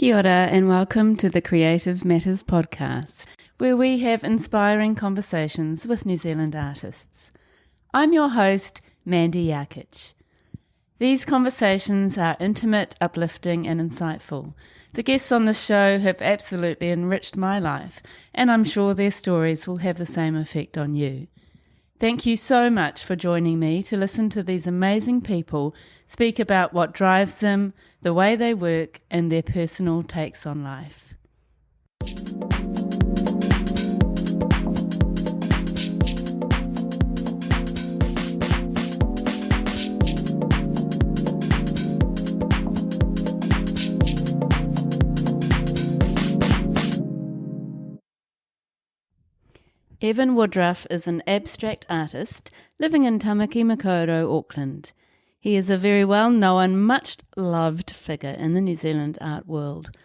Kia ora and welcome to the Creative Matters podcast, where we have inspiring conversations with New Zealand artists. I'm your host, Mandy Yarkich. These conversations are intimate, uplifting and insightful. The guests on the show have absolutely enriched my life, and I'm sure their stories will have the same effect on you. Thank you so much for joining me to listen to these amazing people speak about what drives them, the way they work, and their personal takes on life. Evan Woodruffe is an abstract artist living in Tāmaki Makaurau, Auckland. He is a very well-known, much-loved figure in the New Zealand art world.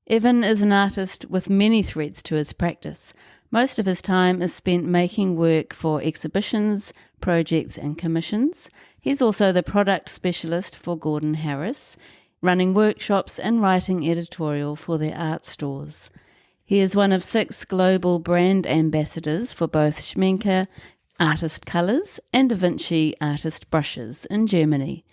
Evan is an artist with many threads to his practice. Most of his time is spent making work for exhibitions, projects and commissions. He's also the product specialist for Gordon Harris, running workshops and writing editorial for their art stores. He is one of 6 global brand ambassadors for both Schmincke Artist Colours and Vinci Artist Brushes in Germany.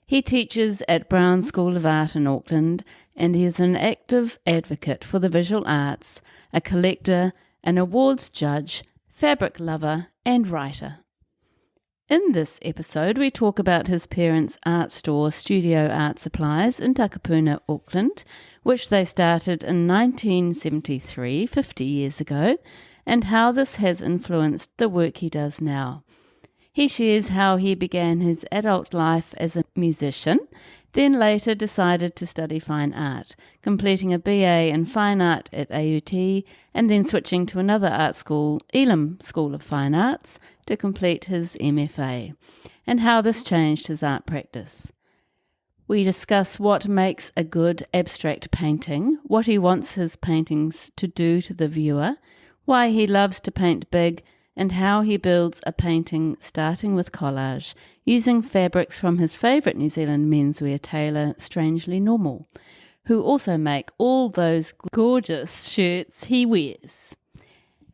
He teaches at Browne School of Art in Auckland, and he is an active advocate for the visual arts, a collector, an awards judge, fabric lover and writer. In this episode, we talk about his parents' art store, Studio Art Supplies, in Takapuna, Auckland, which they started in 1973, 50 years ago, and how this has influenced the work he does now. He shares how he began his adult life as a musician, then later decided to study fine art, completing a BA in fine art at AUT, and then switching to another art school, Elam School of Fine Arts, to complete his MFA, and how this changed his art practice. We discuss what makes a good abstract painting, what he wants his paintings to do to the viewer, why he loves to paint big, and how he builds a painting starting with collage, using fabrics from his favourite New Zealand menswear tailor, Strangely Normal, who also make all those gorgeous shirts he wears.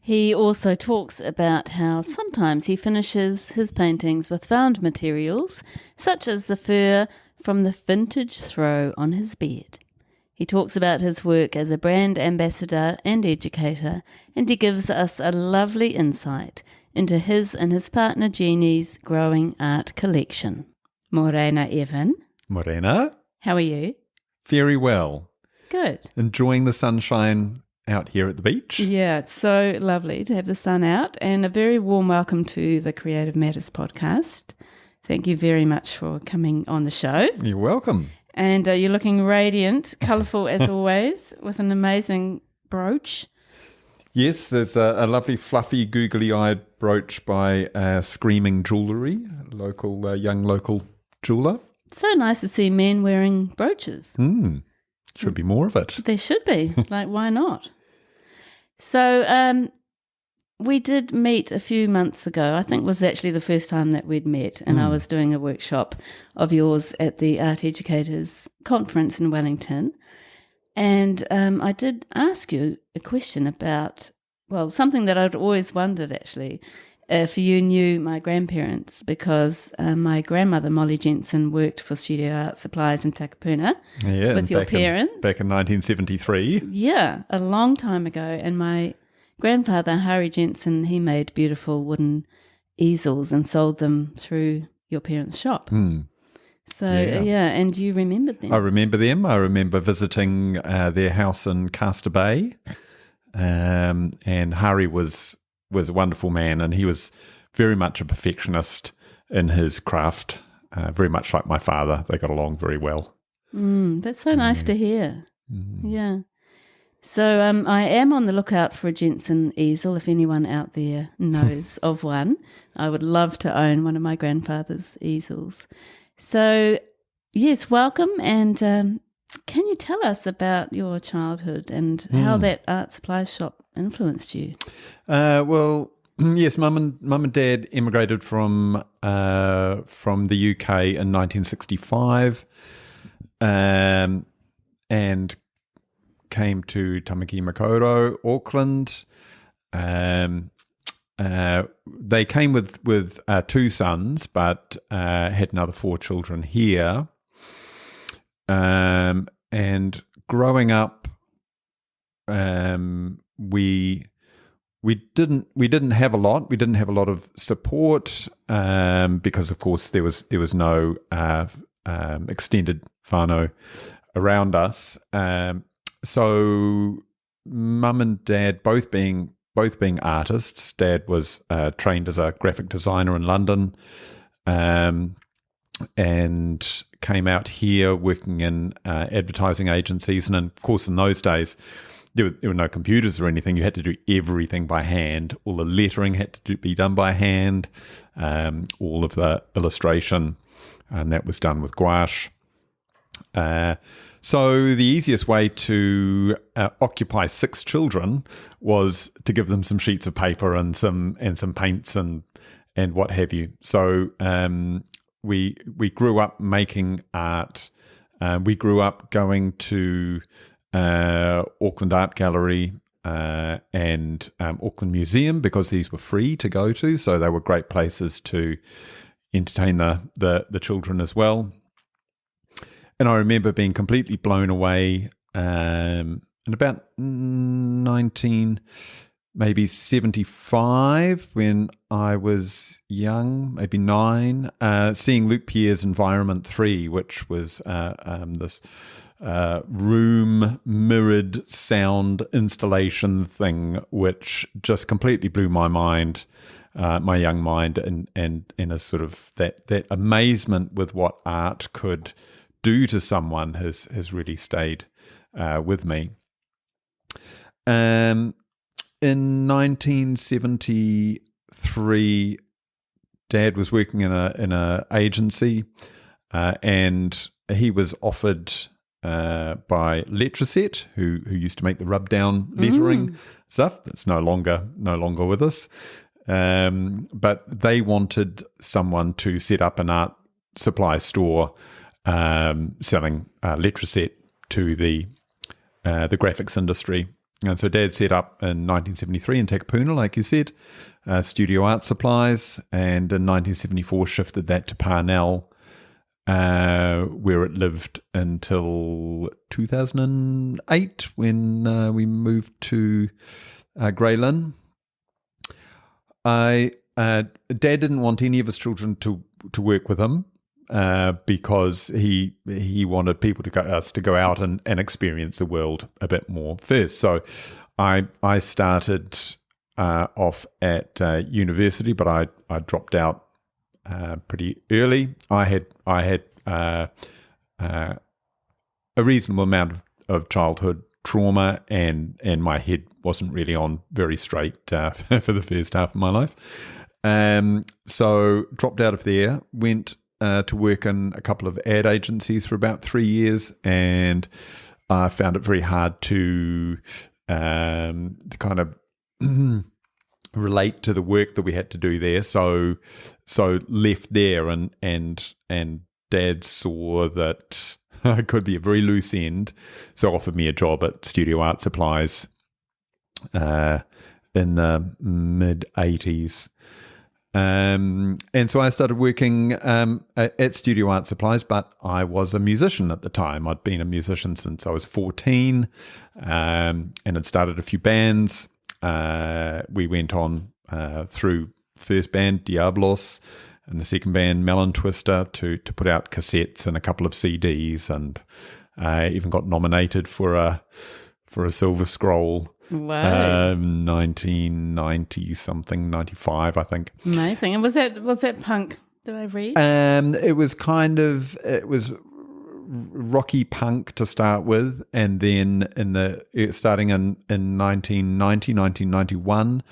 He also talks about how sometimes he finishes his paintings with found materials, such as the fur from the vintage throw on his bed. He talks about his work as a brand ambassador and educator, and he gives us a lovely insight into his and his partner Jeannie's growing art collection. Morena, Evan. Morena. How are you? Very well. Good. Enjoying the sunshine out here at the beach. Yeah, it's so lovely to have the sun out, and a very warm welcome to the Creative Matters podcast. Thank you very much for coming on the show. You're welcome. And you're looking radiant, colourful as always, with an amazing brooch. Yes, there's a lovely, fluffy, googly-eyed brooch by Screaming Jewellery, young local jeweller. It's so nice to see men wearing brooches. Should be more of it. There should be. Like, why not? So we did meet a few months ago. I think it was actually the first time that we'd met, and I was doing a workshop of yours at the Art Educators Conference in Wellington. And I did ask you a question about, well, something that I'd always wondered actually, if you knew my grandparents, because my grandmother, Molly Jensen, worked for Studio Art Supplies in Takapuna with your parents. Back in 1973. Yeah, a long time ago. And my grandfather, Harry Jensen, he made beautiful wooden easels and sold them through your parents' shop. So, yeah, and you remembered them. I remember them. I remember visiting their house in Castor Bay. And Harry was a wonderful man, and he was very much a perfectionist in his craft, very much like my father. They got along very well. That's so nice to hear. Yeah. So I am on the lookout for a Jensen easel, if anyone out there knows of one. I would love to own one of my grandfather's easels. So, yes, welcome. And can you tell us about your childhood and how that art supplies shop influenced you? Well, yes, Mum and Dad emigrated from the UK in 1965, and came to Tāmaki Makaurau Auckland. They came with 2 sons, but had another 4 children here. And growing up, we didn't have a lot. We didn't have a lot of support because, of course, there was no extended whānau around us. So mum and dad both being artists. Dad was trained as a graphic designer in London, and came out here working in advertising agencies. And of course, in those days, there were no computers or anything. You had to do everything by hand. All the lettering had to be done by hand. All of the illustration, and that was done with gouache. So the easiest way to occupy 6 children was to give them some sheets of paper and some paints and what have you. So we grew up making art. We grew up going to Auckland Art Gallery and Auckland Museum because these were free to go to. So they were great places to entertain the children as well. And I remember being completely blown away in about 1975 when I was young, maybe 9, seeing Luc Pierre's Environment 3, which was this room mirrored sound installation thing, which just completely blew my mind, my young mind, and a sort of that amazement with what art could do to someone has really stayed with me. In 1973, Dad was working in a agency, and he was offered by Letraset, who used to make the rub down lettering stuff. That's no longer with us. But they wanted someone to set up an art supply store, selling Letraset to the graphics industry. And so Dad set up in 1973 in Takapuna, like you said, Studio Art Supplies, and in 1974 shifted that to Parnell, where it lived until 2008 when we moved to Grey Lynn. Dad didn't want any of his children to work with him, because he wanted people to go out and experience the world a bit more first. So I started off at university, but I dropped out pretty early. I had a reasonable amount of childhood trauma, and my head wasn't really on very straight for the first half of my life. So dropped out of there, went to work in a couple of ad agencies for about 3 years, and I found it very hard to kind of relate to the work that we had to do there. So left there, and Dad saw that I could be a very loose end, so offered me a job at Studio Art Supplies in the mid-80s. And so I started working at Studio Art Supplies, but I was a musician at the time. I'd been a musician since I was 14, and had started a few bands. We went on through first band, Diablos, and the second band, Melon Twister, to put out cassettes and a couple of CDs, and even got nominated for a Silver Scroll. Wow. 1990 something, 95, I think. Amazing. And was that punk? Did I read? It was rocky punk to start with, and then starting in 1991,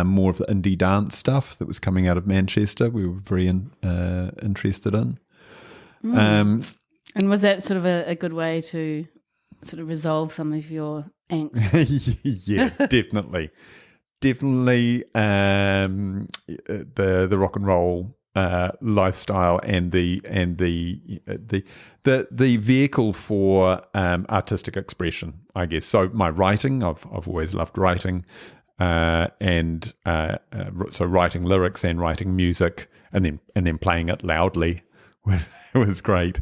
more of the indie dance stuff that was coming out of Manchester. We were very interested in. And was that sort of a good way to sort of resolve some of your angst? Yeah, definitely. The rock and roll lifestyle and the vehicle for artistic expression, I guess. So my writing, I've always loved writing, and so writing lyrics and writing music, and then playing it loudly was great.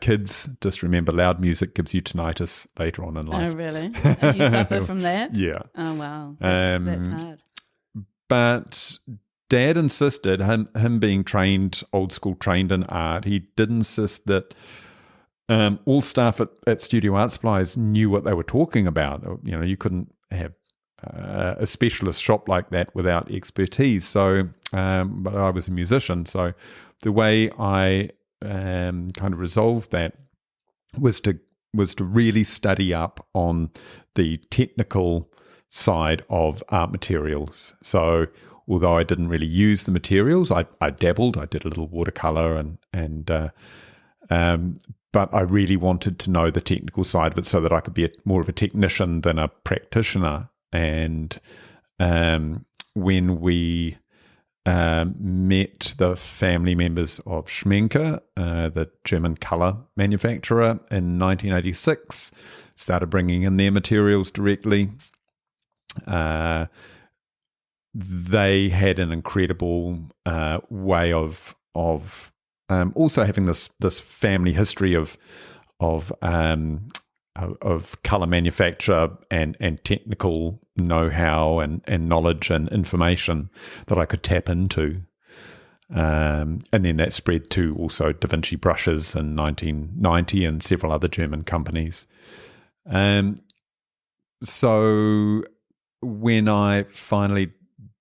Kids, just remember, loud music gives you tinnitus later on in life. Oh, really? You suffer from that? Yeah. Oh, wow. That's hard. But Dad insisted, him being old school trained in art, he did insist that all staff at Studio Art Supplies knew what they were talking about. You couldn't have a specialist shop like that without expertise. So, but I was a musician, so the way I kind of resolved that was to really study up on the technical side of art materials. So although I didn't really use the materials, I dabbled. I did a little watercolor but I really wanted to know the technical side of it so that I could be more of a technician than a practitioner. And when we met the family members of Schmincke, the German colour manufacturer, in 1986, started bringing in their materials directly. They had an incredible way of also having this family history of colour manufacture and technical know-how and knowledge and information that I could tap into. And then that spread to also Vinci Brushes in 1990 and several other German companies. So when I finally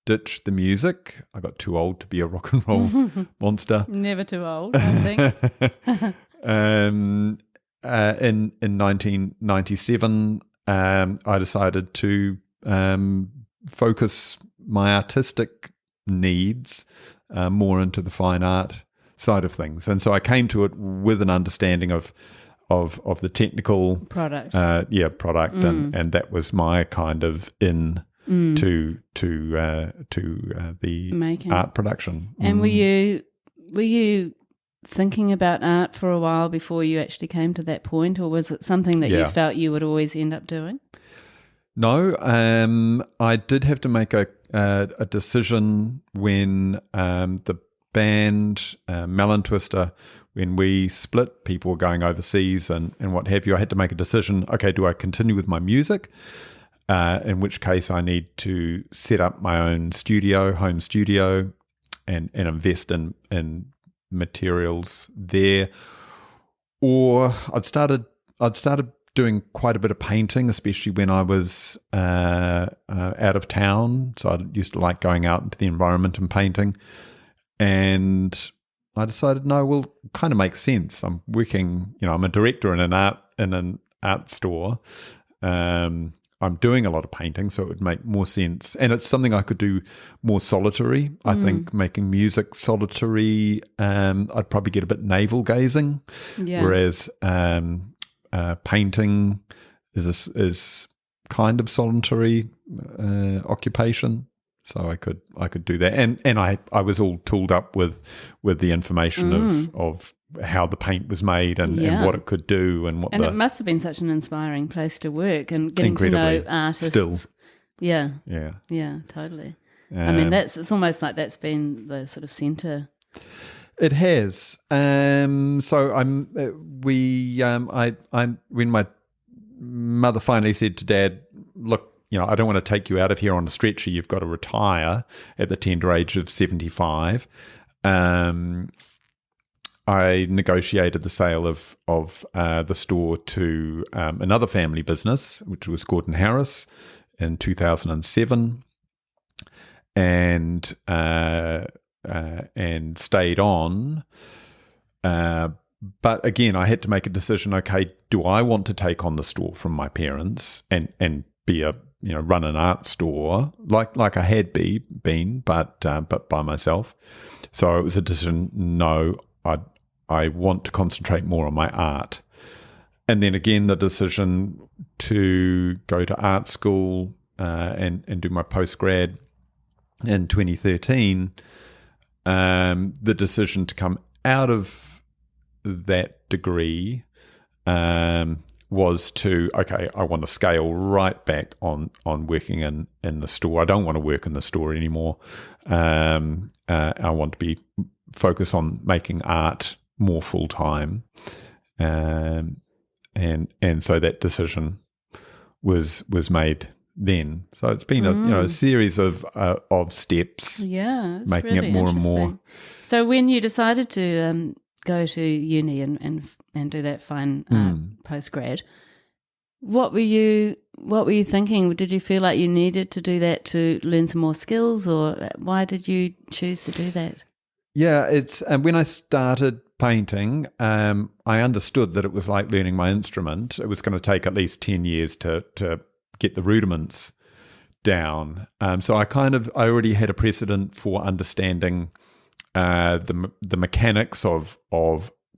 ditched the music, I got too old to be a rock and roll monster. Never too old, I think. In 1997, I decided to focus my artistic needs more into the fine art side of things, and so I came to it with an understanding of the technical product, product, and that was my kind of to the making art production. And were you thinking about art for a while before you actually came to that point, or was it something that you felt you would always end up doing? No, I did have to make a decision when the band Melon Twister, when we split, people were going overseas and what have you. I had to make a decision. Okay, do I continue with my music? In which case I need to set up my own home studio, and invest in materials there. Or I'd started doing quite a bit of painting, especially when I was out of town. So I used to like going out into the environment and painting. And I decided, no, well, kind of makes sense. I'm working, I'm a director in an art store. I'm doing a lot of painting, so it would make more sense. And it's something I could do more solitary. I think making music solitary, I'd probably get a bit navel-gazing. Yeah. Whereas painting is kind of solitary occupation. So I could do that. And I was all tooled up with the information of how the paint was made and what it could do and what. And it must have been such an inspiring place to work and getting to know artists. Still. Yeah, totally. I mean, it's almost like that's been the sort of centre. It has. So when my mother finally said to Dad, "Look, I don't want to take you out of here on a stretcher. You've got to retire at the tender age of 75." I negotiated the sale of the store to another family business, which was Gordon Harris, in 2007, and stayed on. But again, I had to make a decision. Okay, do I want to take on the store from my parents and be run an art store like I had been, but by myself? So it was a decision. No, I want to concentrate more on my art. And then again, the decision to go to art school and do my postgrad in 2013. the decision to come out of that degree was to, okay, I want to scale right back on working in the store. I don't want to work in the store anymore. I want to be focused on making art more full time. And so that decision was made then. So it's been a series of steps. Yeah, it's making really it more and more. So when you decided to go to uni and do that fine art postgrad, what were you thinking? Did you feel like you needed to do that to learn some more skills, or why did you choose to do that? Yeah, it's when I started painting, I understood that it was like learning my instrument. It was going to take at least 10 years to get the rudiments down. So I already had a precedent for understanding the mechanics of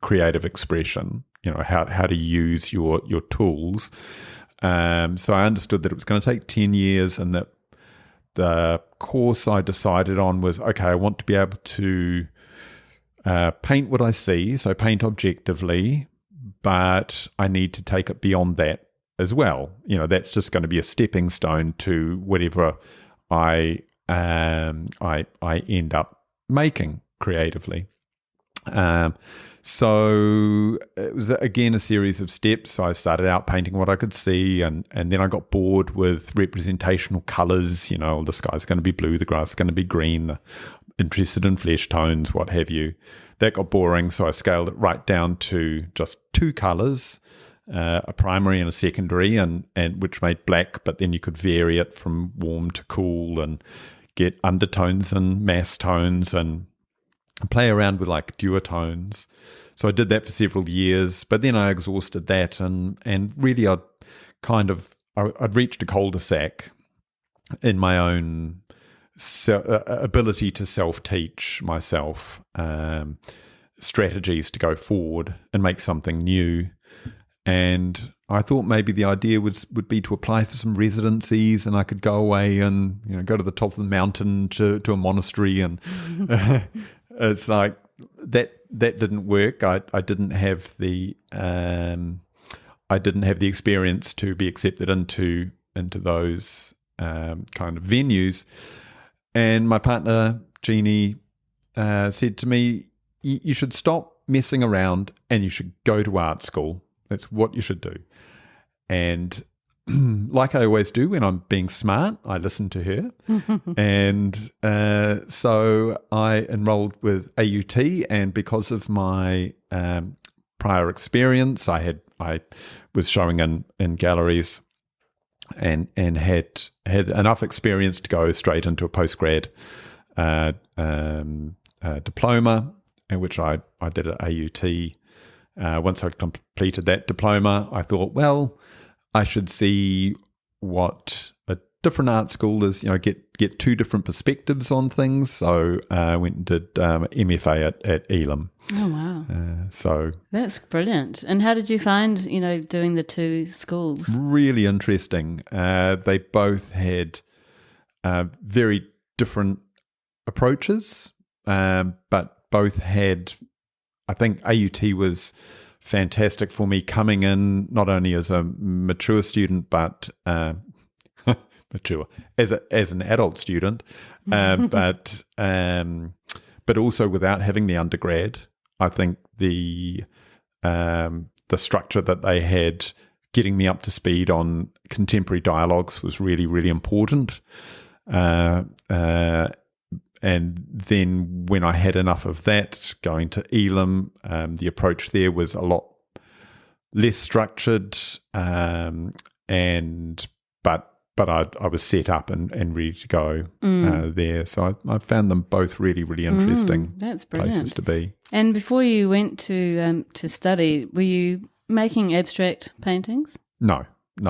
creative expression. How to use your tools. So I understood that it was going to take 10 years, and that the course I decided on was, okay, I want to be able to paint what I see, so paint objectively, but I need to take it beyond that as well. That's just going to be a stepping stone to whatever I end up making creatively. So it was, again, a series of steps. So I started out painting what I could see, and then I got bored with representational colours. The sky's going to be blue, the grass is going to be green, interested in flesh tones, what have you. That got boring, so I scaled it right down to just two colours, a primary and a secondary, and which made black, but then you could vary it from warm to cool and get undertones and mass tones and play around with like duotones. So I did that for several years, but then I exhausted that, and really I'd reached a cul-de-sac in my own ability to self-teach myself strategies to go forward and make something new. And I thought maybe the idea would be to apply for some residencies, and I could go away and go to the top of the mountain to a monastery, and it's like that didn't work. I didn't have the experience to be accepted into those kind of venues. And my partner Jeannie said to me, "You should stop messing around and you should go to art school. That's what you should do." And like I always do when I'm being smart, I listened to her. And so I enrolled with AUT, and because of my prior experience, I was showing in galleries and had enough experience to go straight into a postgrad diploma, in which I did at AUT. Once I'd completed that diploma, I thought, well, I should see what a different art school is, get two different perspectives on things. So I went and did MFA at Elam. Oh, wow. So that's brilliant. And how did you find, doing the two schools? Really interesting. They both had very different approaches, but both had, I think AUT was fantastic for me coming in, not only as a mature student, but mature as an adult student, but also without having the undergrad. I think the structure that they had, getting me up to speed on contemporary dialogues, was really, really important. And then when I had enough of that, going to Elam, the approach there was a lot less structured, but I was set up and ready to go there. So I found them both really, really interesting places to be. And before you went to study, were you making abstract paintings? No.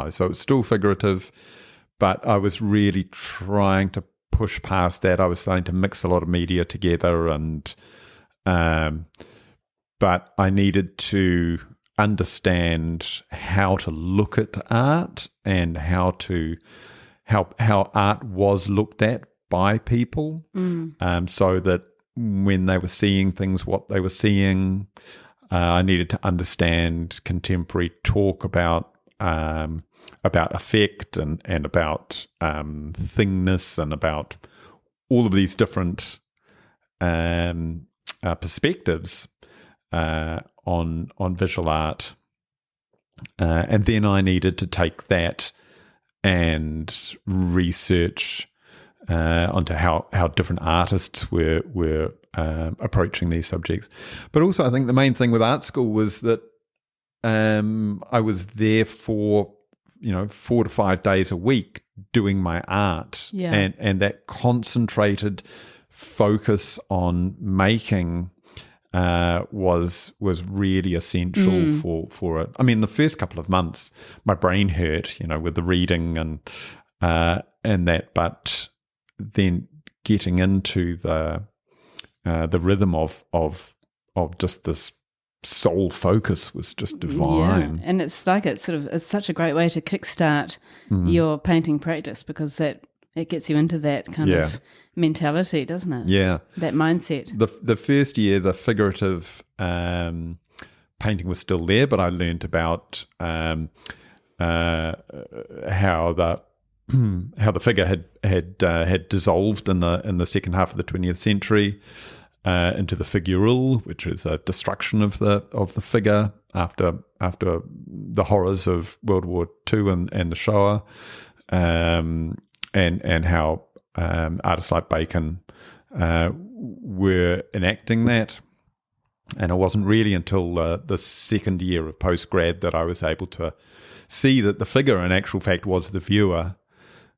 So it's still figurative, but I was really trying to push past that. I was starting to mix a lot of media together, and but I needed to understand how to look at art and how art was looked at by people, so that when they were seeing things, what they were seeing. I needed to understand contemporary talk about effect and about thingness and about all of these different perspectives on visual art. And then I needed to take that and research onto how different artists were approaching these subjects. But also I think the main thing with art school was that I was there for 4 to 5 days a week doing my art, and that concentrated focus on making was really essential for it. I mean, the first couple of months, my brain hurt, with the reading and that, but then getting into the rhythm of just this soul focus was just divine. And it's such a great way to kickstart your painting practice, because it gets you into that kind of mentality, doesn't it? Yeah. That mindset. The first year, the figurative painting was still there, but I learned about how the figure had dissolved in the second half of the 20th century into the figural, which is a destruction of the figure after the horrors of World War II and the Shoah, and how artists like Bacon were enacting that. And it wasn't really until the second year of postgrad that I was able to see that the figure, in actual fact, was the viewer.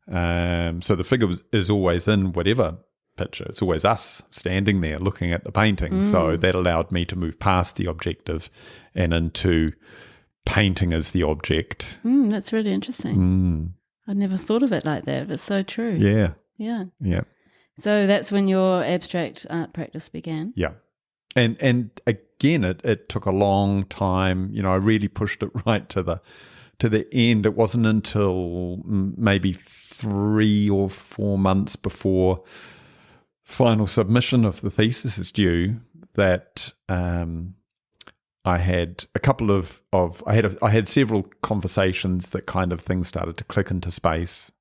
So the figure is always in whatever picture. It's always us standing there looking at the painting. So that allowed me to move past the objective and into painting as the object. That's really interesting. I'd never thought of it like that. It's so true. Yeah. Yeah. So that's when your abstract art practice began? Yeah. And again, it took a long time. I really pushed it right to the end. It wasn't until maybe 3 or 4 months before final submission of the thesis is due that I had a couple of I had several conversations that kind of things started to click into space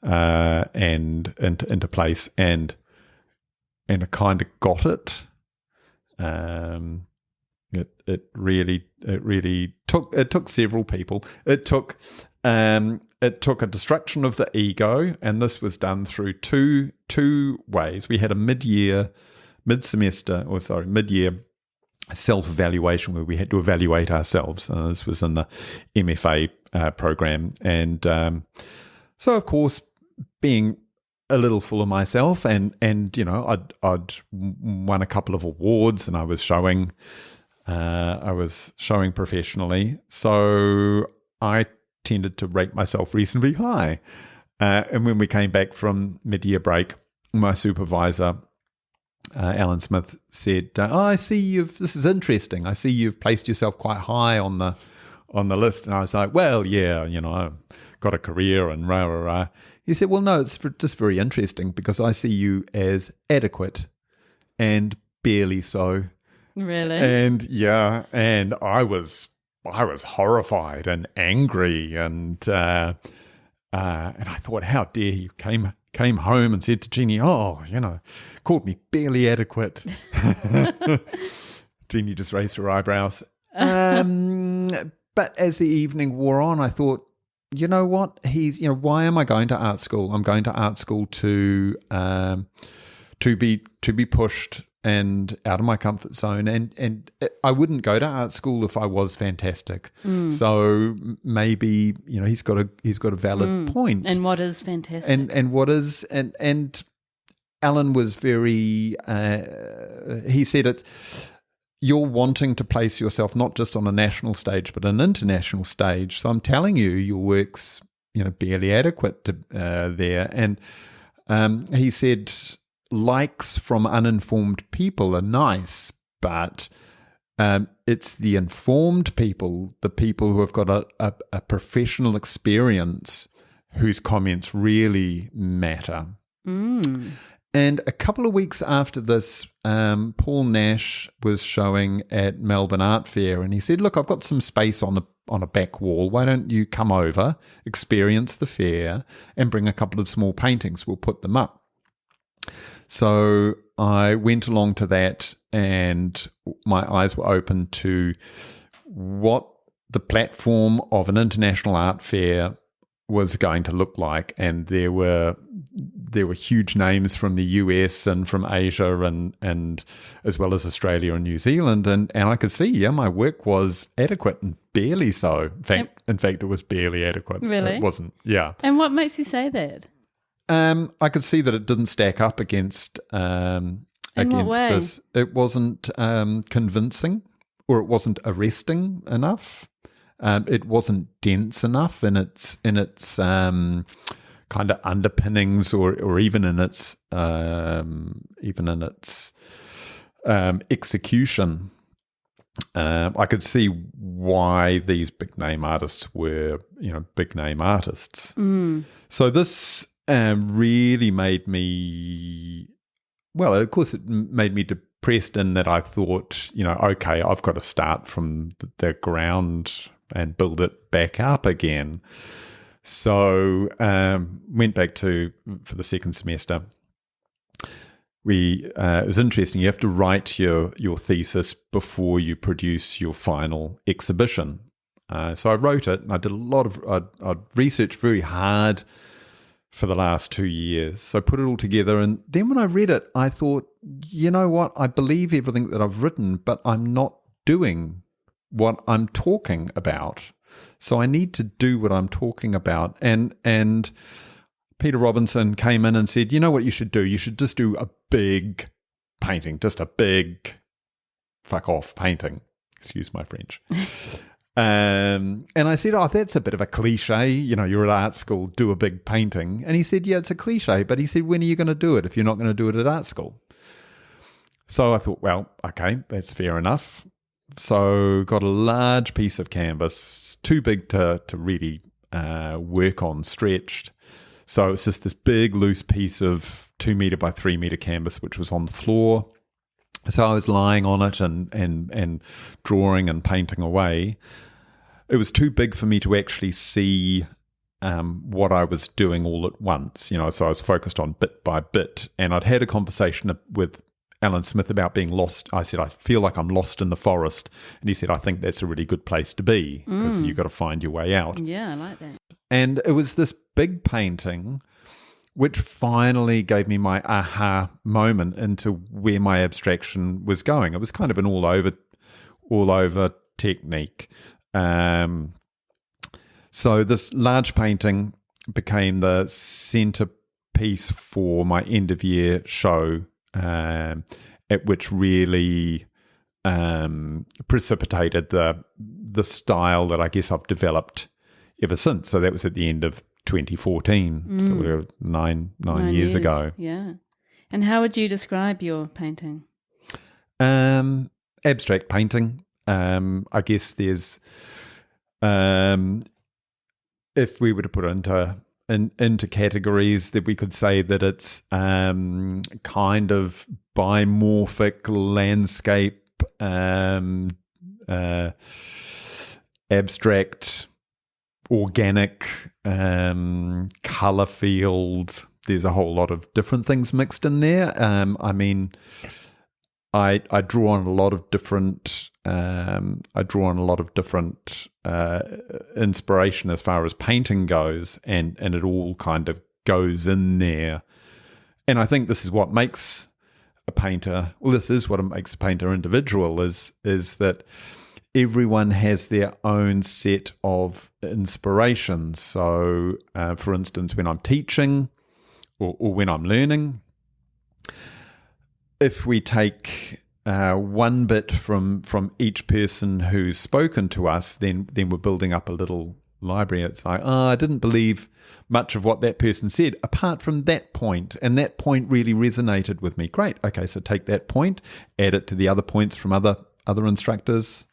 and into place, and I kind of got it. It really took several people. It took a destruction of the ego, and this was done through two ways. We had a mid-year self-evaluation where we had to evaluate ourselves. This was in the MFA program, and so of course, being a little full of myself, and I'd won a couple of awards, and I was showing professionally, so I tended to rate myself reasonably high. And when we came back from mid-year break, my supervisor, Alan Smith, said, I see this is interesting. I see you've placed yourself quite high on the list. And I was like, well, yeah, I've got a career and rah, rah, rah. He said, well, no, it's just very interesting because I see you as adequate and barely so. Really? And and I was horrified and angry, and I thought, how dare you? Came home and said to Jeannie, called me barely adequate. Jeannie just raised her eyebrows. But as the evening wore on, I thought, you know what? Why am I going to art school? I'm going to art school to be pushed and out of my comfort zone, and I wouldn't go to art school if I was fantastic. So maybe he's got a valid point. And what is fantastic? And Alan was very. He said you're wanting to place yourself not just on a national stage but an international stage. So I'm telling you, your work's barely adequate to, there. And he said, likes from uninformed people are nice, but it's the informed people, the people who have got a professional experience, whose comments really matter. And a couple of weeks after this, Paul Nash was showing at Melbourne Art Fair, and he said, look, I've got some space on a back wall. Why don't you come over, experience the fair, and bring a couple of small paintings? We'll put them up. So I went along to that, and my eyes were open to what the platform of an international art fair was going to look like. And there were huge names from the US and from Asia and as well as Australia and New Zealand, and I could see, my work was adequate, and barely so. In fact, it was barely adequate. Really? It wasn't. Yeah. And what makes you say that? I could see that it didn't stack up against this. It wasn't convincing, or it wasn't arresting enough. It wasn't dense enough in its kind of underpinnings, or even in its execution. I could see why these big name artists were, big name artists. So this really made me, well, of course, it made me depressed in that I thought, okay, I've got to start from the ground and build it back up again. So went back for the second semester. It was interesting. You have to write your thesis before you produce your final exhibition. So I wrote it, and I did I researched very hard for the last 2 years. So I put it all together, and then when I read it, I thought, you know what? I believe everything that I've written, but I'm not doing what I'm talking about. So I need to do what I'm talking about. And Peter Robinson came in and said, you know what you should do? You should just do a big painting, just a big fuck off painting. Excuse my French. And I said, that's a bit of a cliche. You're at art school, do a big painting. And he said, yeah, it's a cliche. But he said, when are you going to do it if you're not going to do it at art school? So I thought, well, okay, that's fair enough. So got a large piece of canvas, too big to really work on, stretched. So it's just this big loose piece of 2 meter by 3 meter canvas, which was on the floor. So I was lying on it and drawing and painting away. It was too big for me to actually see what I was doing all at once. So I was focused on bit by bit. And I'd had a conversation with Alan Smith about being lost. I said, I feel like I'm lost in the forest. And he said, I think that's a really good place to be, because you've got to find your way out. Yeah, I like that. And it was this big painting which finally gave me my aha moment into where my abstraction was going. It was kind of an all over technique. So this large painting became the centerpiece for my end of year show, at which really precipitated the style that I guess I've developed ever since. So that was at the end of 2014, so we're nine years ago. Yeah. And how would you describe your painting? Abstract painting. I guess there's, if we were to put it into categories, that we could say that it's kind of bimorphic landscape, abstract, organic, colour field. There's a whole lot of different things mixed in there. I mean, I draw on a lot of different. Inspiration as far as painting goes, and it all kind of goes in there. And I think this is what makes a painter. Well, this is what makes a painter individual. Is that everyone has their own set of inspirations. So, for instance, when I'm teaching or when I'm learning, if we take one bit from each person who's spoken to us, then we're building up a little library. It's like, I didn't believe much of what that person said, apart from that point, and that point really resonated with me. Great. Okay, so take that point, add it to the other points from other instructors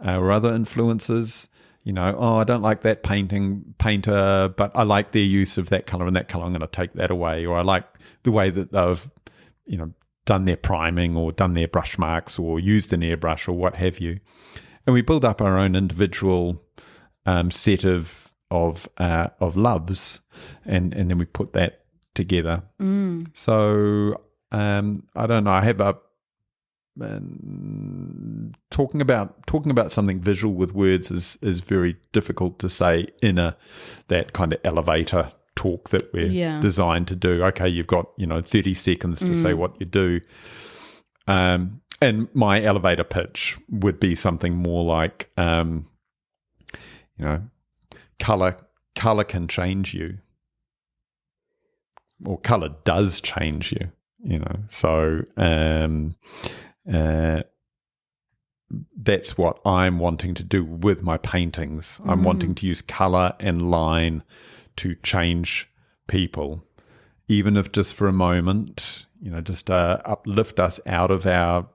or other influences. I don't like that painter, but I like their use of that color and that color. I'm going to take that away. Or I like the way that they've done their priming or done their brush marks or used an airbrush or what have you. And we build up our own individual set of loves, and then we put that together. So I don't know. I have talking about something visual with words is very difficult to say in that kind of elevator talk that we're designed to do. Okay, you've got 30 seconds to say what you do. And my elevator pitch would be something more like, color can change you, or color does change you. So that's what I'm wanting to do with my paintings. I'm wanting to use color and line to change people, even if just for a moment, just uplift us out of our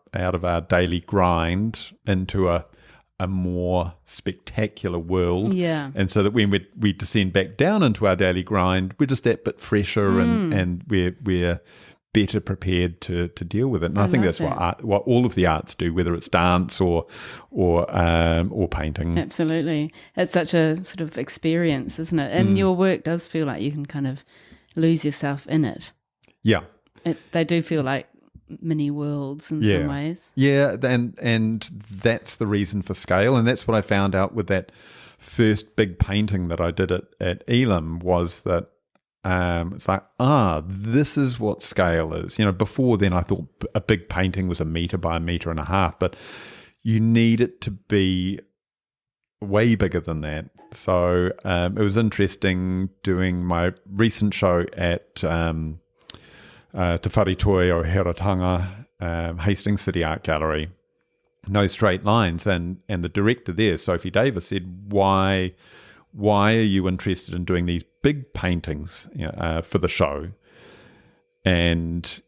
daily grind into a more spectacular world. Yeah. And so that when we descend back down into our daily grind, we're just that bit fresher and we're better prepared to deal with it. And I think that's what all of the arts do, whether it's dance or painting. Absolutely. It's such a sort of experience, isn't it? And your work does feel like you can kind of lose yourself in it. Yeah. They do feel like mini worlds in some ways. Yeah, and that's the reason for scale. And that's what I found out with that first big painting that I did at Elam, was that it's like, this is what scale is. Before then I thought a big painting was 1 meter by 1.5 meters, but you need it to be way bigger than that. So it was interesting doing my recent show at Te Wharitoi o Heratanga, Hastings City Art Gallery. No straight lines, and the director there, Sophie Davis, said, why are you interested in doing these big paintings for the show? And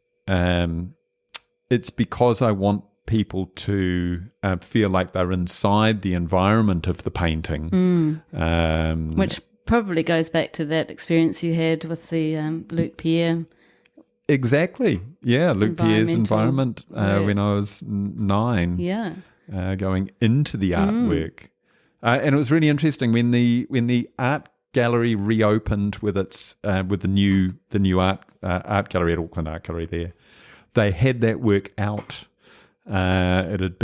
it's because I want people to feel like they're inside the environment of the painting. Which probably goes back to that experience you had with the Luc Pierre. Exactly. Yeah, Luc Pierre's environment when I was 9. Yeah. Going into the artwork. And it was really interesting when the art gallery reopened with its with the new art gallery at Auckland Art Gallery there. They had that work out. It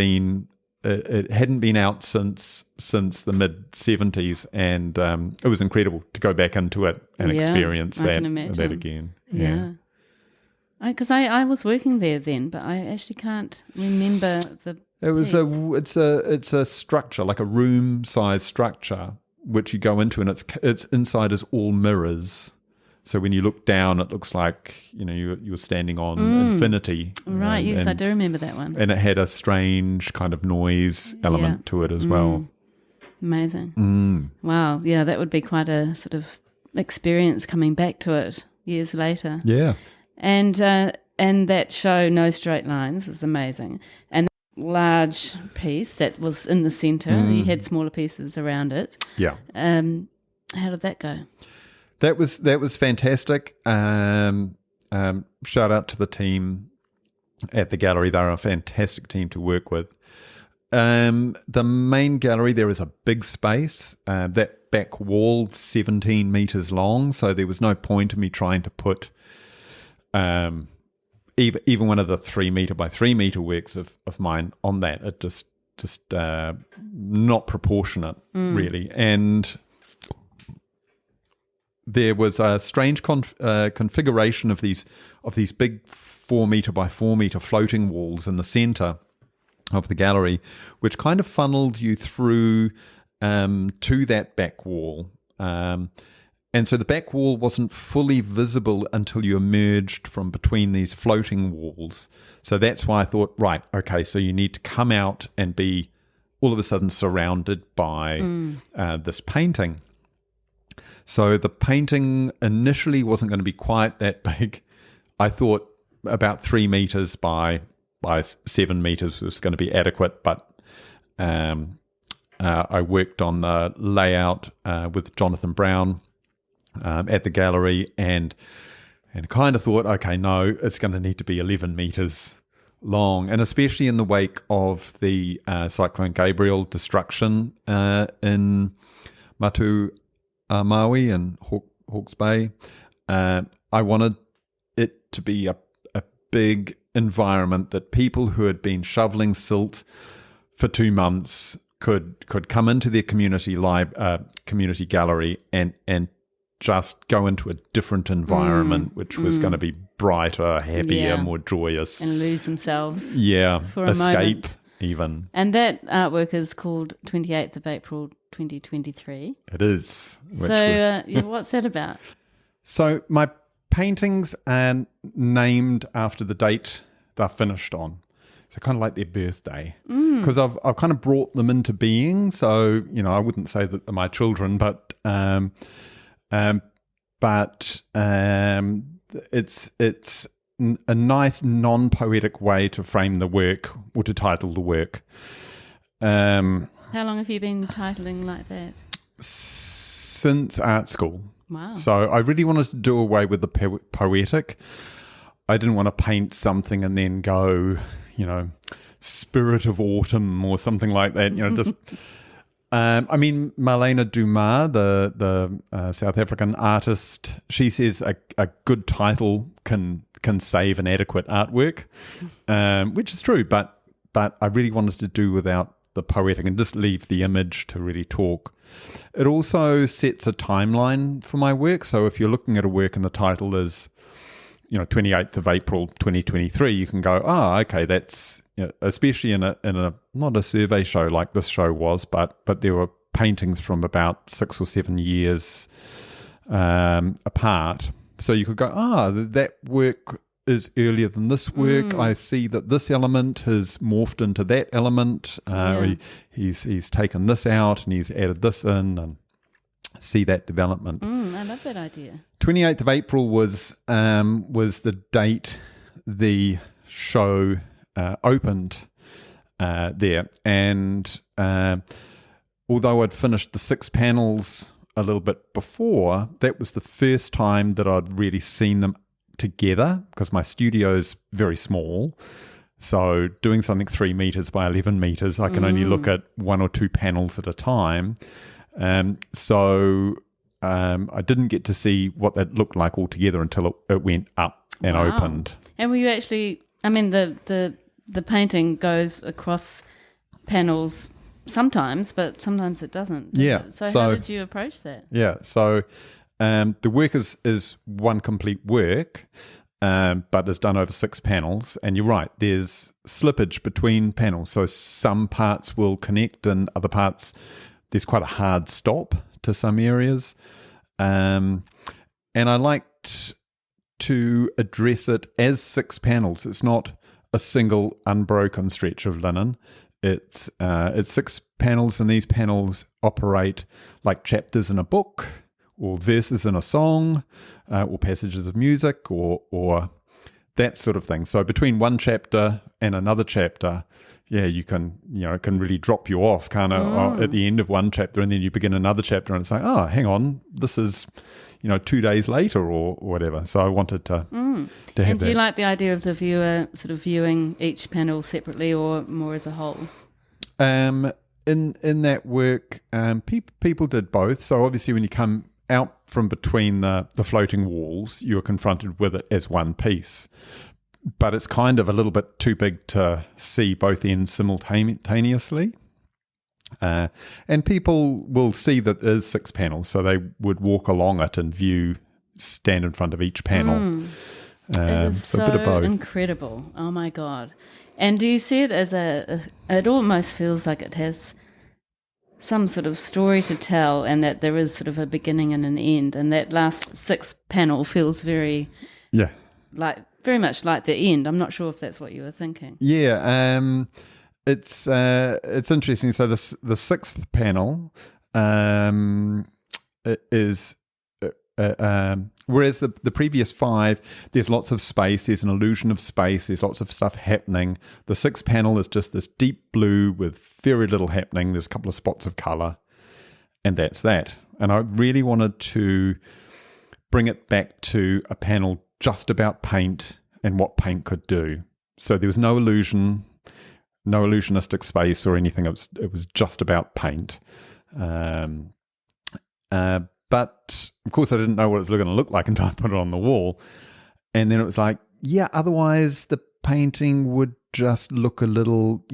hadn't been out since the mid-70s, and it was incredible to go back into it and experience that again. Yeah. Because I was working there then, but I actually can't remember the. It was it's a structure, like a room-sized structure, which you go into, and its inside is all mirrors. So when you look down, it looks like you're standing on infinity. Right. Yes, I do remember that one. And it had a strange kind of noise element to it as well. Amazing. Wow. Yeah, that would be quite a sort of experience coming back to it years later. Yeah. And that show, No Straight Lines, is amazing. And that large piece that was in the centre, you had smaller pieces around it. Yeah. How did that go? That was fantastic. Shout out to the team at the gallery. They're a fantastic team to work with. The main gallery, there is a big space. That back wall, 17 metres long, so there was no point in me trying to put even one of the 3 metre by 3 metre works of mine on that. It just not proportionate, really. And there was a strange configuration of these big 4 metre by 4 metre floating walls in the centre of the gallery, which kind of funneled you through to that back wall. And so the back wall wasn't fully visible until you emerged from between these floating walls. So that's why I thought, right, okay, so you need to come out and be all of a sudden surrounded by this painting. So the painting initially wasn't going to be quite that big. I thought about 3 metres by 7 metres was going to be adequate, but I worked on the layout with Jonathan Browne at the gallery, and And kind of thought, okay, no, it's going to need to be 11 metres long. And especially in the wake of the Cyclone Gabriel destruction in Maui and Hawke's Bay, I wanted it to be a big environment that people who had been shoveling silt for 2 months could come into their community gallery and just go into a different environment, which was going to be brighter, happier, more joyous. And lose themselves. Yeah, for a escape moment. Even. And that artwork is called 28th of April 2023. It is. So what's that about? So my paintings are named after the date they're finished on. So kind of like their birthday. Because I've kind of brought them into being. So, I wouldn't say that they're my children, but it's a nice non-poetic way to frame the work or to title the work. How long have you been titling like that? Since art school. Wow. So I really wanted to do away with the poetic. I didn't want to paint something and then go, Spirit of Autumn or something like that. Just. Marlene Dumas, the South African artist, she says a good title can save an adequate artwork, which is true. But I really wanted to do without the poetic and just leave the image to really talk. It also sets a timeline for my work. So if you're looking at a work and the title is, 28th of April 2023, you can go, okay, that's, especially in a not a survey show like this show was, but there were paintings from about 6 or 7 years apart. So you could go, that work is earlier than this work. I see that this element has morphed into that element. He's taken this out and he's added this in, and see that development. I love that idea. 28th of April was the date the show opened there. And although I'd finished the 6 panels a little bit before, that was the first time that I'd really seen them together, because my studio's very small. So doing something 3 meters by 11 meters, I can only look at 1 or 2 panels at a time. So I didn't get to see what that looked like altogether until it went up and opened. And were you actually, the painting goes across panels sometimes, but sometimes it doesn't. So how did you approach that? Yeah, so the work is one complete work, but is done over 6 panels. And you're right, there's slippage between panels. So some parts will connect and other parts, there's quite a hard stop to some areas. And I liked to address it as 6 panels. It's not a single unbroken stretch of linen. It's 6 panels, and these panels operate like chapters in a book, or verses in a song, or passages of music, or that sort of thing. So between one chapter and another chapter, you can, it can really drop you off kind of at the end of one chapter, and then you begin another chapter and it's like, hang on, this is, 2 days later or whatever. So I wanted to have that. And do you like the idea of the viewer sort of viewing each panel separately or more as a whole? In that work, people did both. So obviously when you come out from between the floating walls, you are confronted with it as one piece. But it's kind of a little bit too big to see both ends simultaneously. And people will see that there's 6 panels, so they would walk along it and stand in front of each panel. It is so a bit of both. Incredible. Oh my God. And do you see it as it almost feels like it has some sort of story to tell, and that there is sort of a beginning and an end, and that last 6th panel feels very much like the end. I'm not sure if that's what you were thinking. Yeah, it's interesting. So the 6th panel is whereas the previous 5, there's lots of space, there's an illusion of space, there's lots of stuff happening. The 6th panel is just this deep blue with very little happening. There's a couple of spots of colour, and that's that. And I really wanted to bring it back to a panel just about paint and what paint could do. So there was no illusion, no illusionistic space or anything. It was just about paint. But of course, I didn't know what it was going to look like until I put it on the wall. And then it was like, yeah, otherwise the painting would just look a little,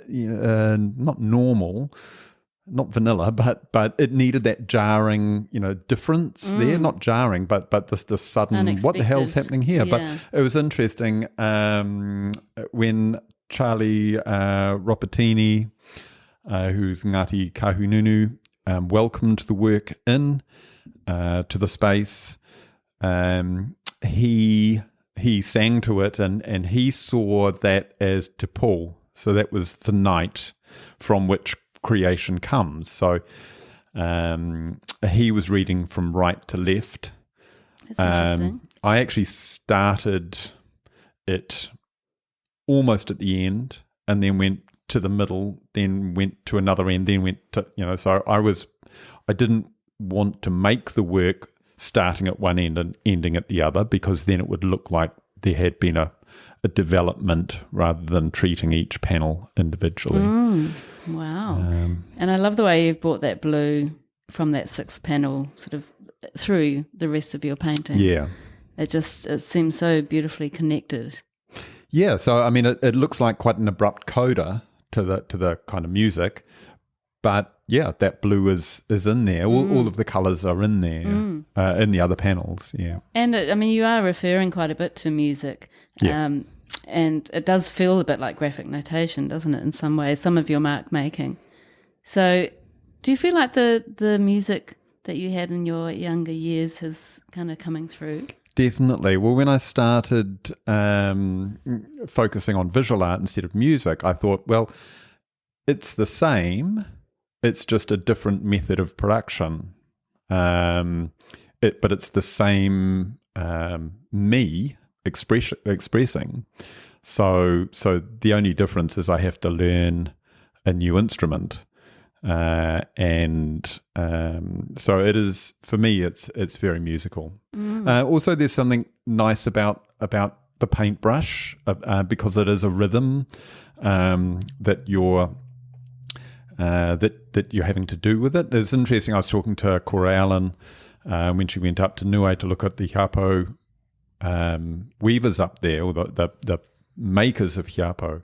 not normal, not vanilla, but it needed that jarring, difference there. Not jarring, but this sudden, Unexpected. What the hell's happening here? Yeah. But it was interesting when Charlie Ropatini, who's Ngāti Kahununu, welcomed the work in to the space. He sang to it, and he saw that as Te Pō. So that was the night from which creation comes. So he was reading from right to left. That's interesting. I actually started it almost at the end, and then went to the middle, then went to another end, then went to, so I didn't want to make the work starting at one end and ending at the other, because then it would look like there had been a development rather than treating each panel individually. Wow. And I love the way you've brought that blue from that 6th panel sort of through the rest of your painting. Yeah. It seems so beautifully connected. Yeah, so I mean, it looks like quite an abrupt coda to the kind of music, but yeah, that blue is in there. All of the colours are in there in the other panels. Yeah, and you are referring quite a bit to music, and it does feel a bit like graphic notation, doesn't it? In some ways, some of your mark making. So, do you feel like the music that you had in your younger years is kind of coming through? Definitely. Well, when I started focusing on visual art instead of music, I thought, well, it's the same. It's just a different method of production. But it's the same me expressing. So the only difference is I have to learn a new instrument. So it is, for me, it's very musical. Also, there's something nice about the paintbrush because it is a rhythm that you're having to do with it. It's interesting. I was talking to Cora Allen when she went up to Niue to look at the hiapo weavers up there, or the makers of hiapo.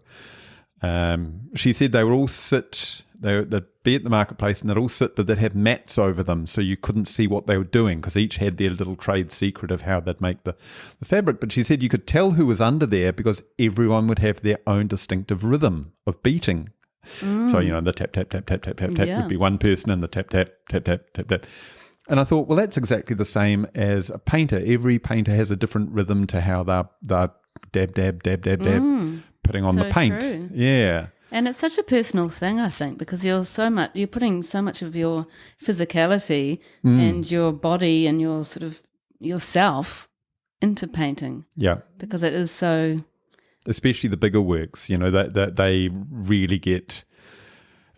She said they would all sit. They'd be at the marketplace and they'd all sit, but they'd have mats over them so you couldn't see what they were doing, because each had their little trade secret of how they'd make the fabric. But she said you could tell who was under there because everyone would have their own distinctive rhythm of beating. So, the tap, tap, tap, tap, tap, tap, tap would be one person, and the tap, tap, tap, tap, tap, tap. And I thought, well, that's exactly the same as a painter. Every painter has a different rhythm to how they're dab, dab, dab, dab, dab, putting on the paint. True. Yeah. And it's such a personal thing, I think, because you're putting so much of your physicality and your body and your sort of yourself into painting. Yeah. Because it is so, especially the bigger works, that they really get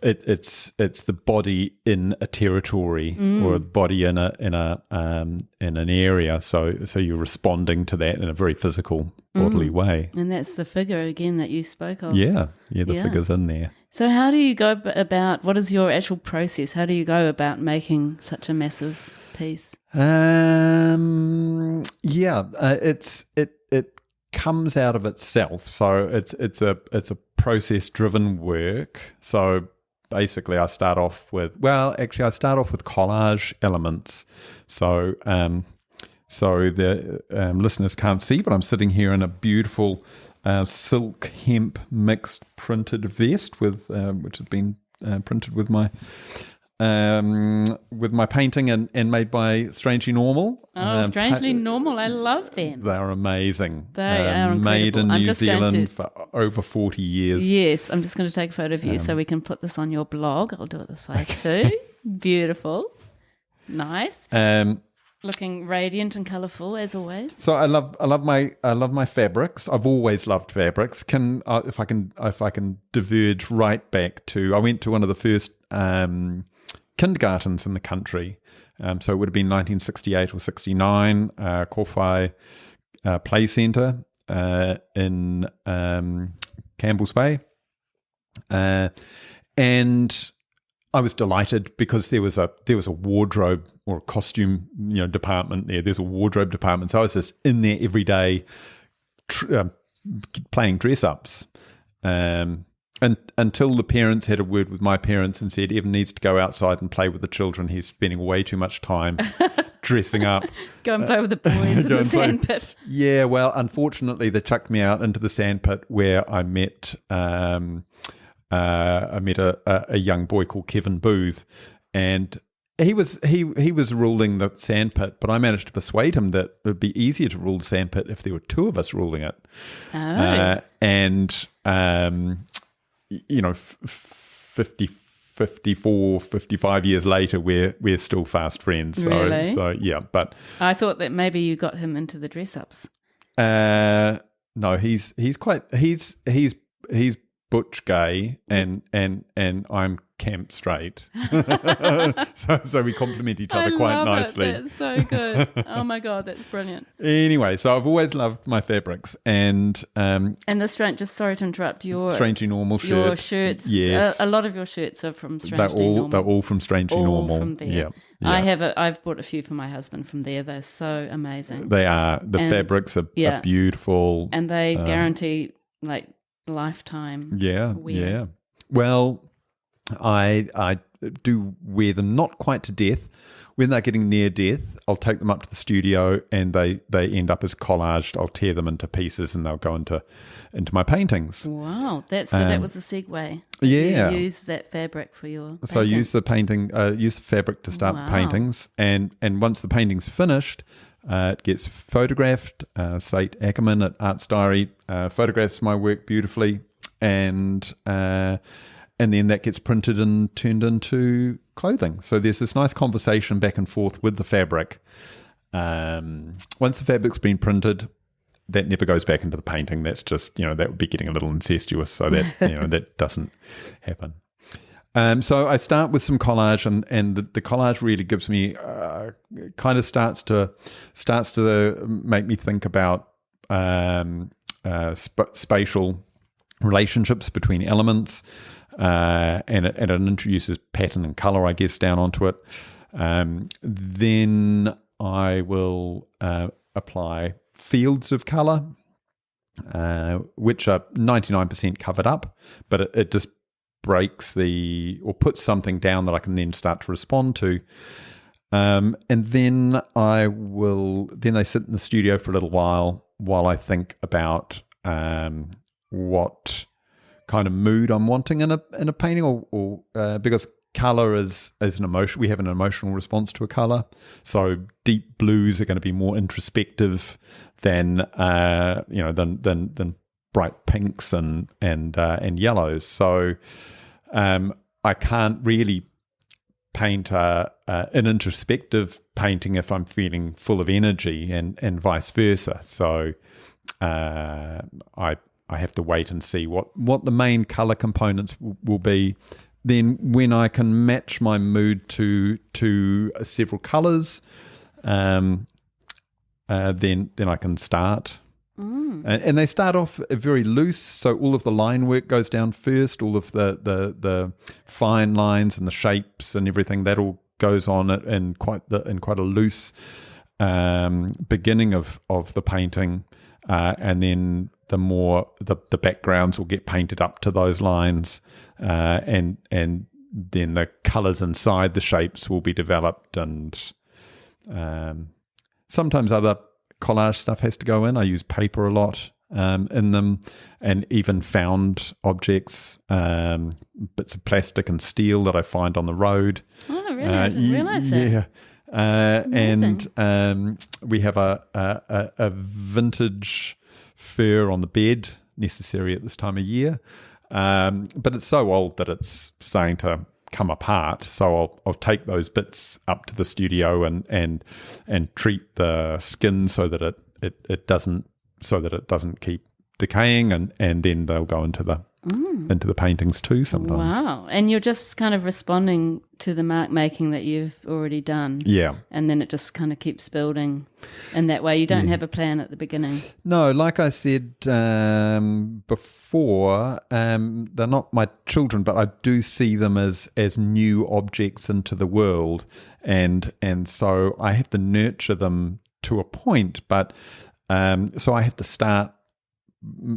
it's the body in a territory or a body in an area. So you're responding to that in a very physical, bodily way. And that's the figure again that you spoke of. Yeah, the figure's in there. So how do you go about? What is your actual process? How do you go about making such a massive piece? It comes out of itself. So it's a process driven work. So basically, I start off with collage elements. So the listeners can't see, but I'm sitting here in a beautiful silk hemp mixed printed vest with which has been printed with my painting and made by Strangely Normal. Strangely Normal, I love them. They're amazing. They are incredible. Made in New Zealand for over 40 years. Yes, I'm just going to take a photo of you so we can put this on your blog. I'll do it this way too. Beautiful. Nice. Looking radiant and colourful as always. So I love my fabrics. I've always loved fabrics. If I can diverge right back to, I went to one of the first kindergartens in the country. So it would have been 1968 or 69. Kōwhai play centre in Campbell's Bay, and I was delighted because there was a wardrobe or a costume department there. There's a wardrobe department, so I was just in there every day playing dress ups. And until the parents had a word with my parents and said, Evan needs to go outside and play with the children. He's spending way too much time dressing up. Go and play with the boys in the sandpit. Yeah, well, unfortunately, they chucked me out into the sandpit where I met a young boy called Kevin Booth, and he was ruling the sandpit, but I managed to persuade him that it would be easier to rule the sandpit if there were two of us ruling it. Oh. 54, 55 years later, we're still fast friends. So, Really? So yeah, but I thought that maybe you got him into the dress-ups. no, he's butch gay and I'm camp straight. so we complement each other quite nicely. That's so good. Oh my God, that's brilliant. Anyway, so I've always loved my fabrics and the strange, just sorry to interrupt, Strangely Normal shirts. Your shirts, yes. a lot of your shirts are from Strangely Normal. They're all from Strangely Normal. From there. Yeah. I've bought a few for my husband from there. They're so amazing. They are. The fabrics are beautiful. And they guarantee like lifetime wear. Yeah. Well, I do wear them not quite to death. When they're getting near death, I'll take them up to the studio and they end up as collaged. I'll tear them into pieces and they'll go into my paintings. Wow. That was the segue. Yeah. You use that fabric for your painting. So I use the fabric to start the paintings. And once the painting's finished, it gets photographed. Sate Ackerman at Arts Diary photographs my work beautifully, and then that gets printed and turned into clothing. So there's this nice conversation back and forth with the fabric. Once the fabric's been printed, that never goes back into the painting. That's just, that would be getting a little incestuous, so that that doesn't happen. So I start with some collage, and the collage really gives me kind of starts to make me think about spatial relationships between elements, and it introduces pattern and color, I guess, down onto it. Then I will apply fields of color, which are 99% covered up, but it just breaks or puts something down that I can then start to respond to. And then they sit in the studio for a little while I think about what kind of mood I'm wanting in a painting, or because color is an emotion. We have an emotional response to a color. So deep blues are going to be more introspective than bright pinks and yellows. So I can't really paint an introspective painting if I'm feeling full of energy, and vice versa. So I have to wait and see what the main color components will be. Then when I can match my mood to several colors, then I can start. And they start off very loose, so all of the line work goes down first. All of the fine lines and the shapes and everything, that all goes on in quite a loose beginning of the painting, and then the backgrounds will get painted up to those lines, and then the colors inside the shapes will be developed, and sometimes other collage stuff has to go in. I use paper a lot in them, and even found objects, bits of plastic and steel that I find on the road. Oh, really? I didn't realise that. Yeah. And we have a vintage fur on the bed, necessary at this time of year, but it's so old that it's starting to come apart. So I'll take those bits up to the studio and treat the skin so that it doesn't keep decaying, and then they'll go into the paintings too sometimes. Wow. And you're just kind of responding to the mark making that you've already done. Yeah. And then it just kind of keeps building in that way. You don't have a plan at the beginning. No, like I said before, they're not my children, but I do see them as new objects into the world. And so I have to nurture them to a point, but so I have to start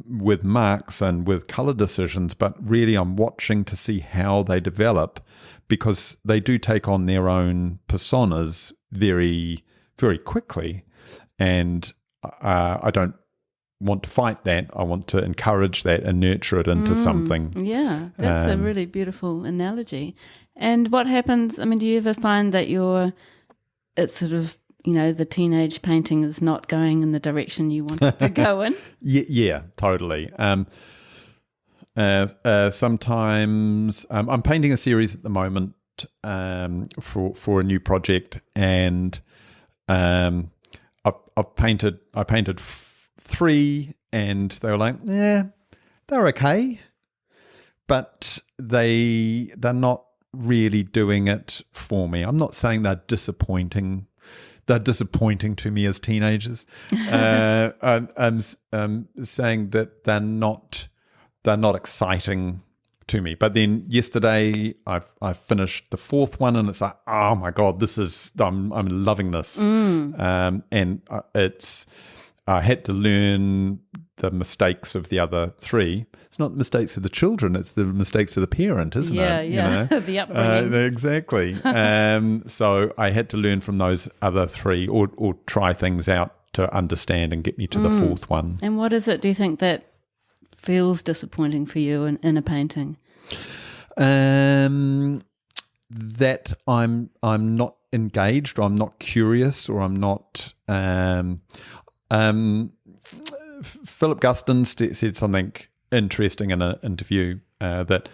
with marks and with color decisions, but really I'm watching to see how they develop, because they do take on their own personas very, very quickly. And I don't want to fight that. I want to encourage that and nurture it into something. Yeah, that's a really beautiful analogy. And what happens, I mean, do you ever find that it's sort of, the teenage painting is not going in the direction you want it to go in? Yeah, totally. Sometimes I'm painting a series at the moment for a new project, and I painted 3, and they were like, yeah, they're okay, but they're not really doing it for me. I'm not saying they're disappointing. They're disappointing to me as teenagers. I'm saying that they're not exciting to me. But then yesterday I finished the 4th one, and it's like, oh my God, I'm loving this. And I had to learn the mistakes of the other 3. It's not the mistakes of the children, it's the mistakes of the parent, isn't it? Yeah, the upbringing. Exactly. So I had to learn from those other 3, or try things out to understand and get me to the 4th one. And what is it, do you think, that feels disappointing for you in a painting? That I'm not engaged, or I'm not curious, or I'm not... Philip Guston said something interesting in an interview, that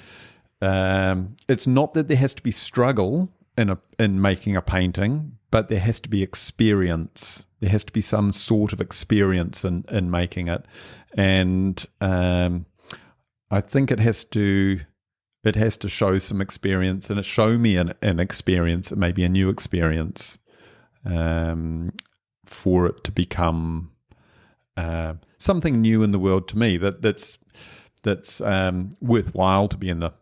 it's not that there has to be struggle in making a painting, but there has to be experience. There has to be some sort of experience in making it, and I think it has to show some experience, and it show me an experience, maybe a new experience, for it to become something new in the world to me, that's worthwhile to be in the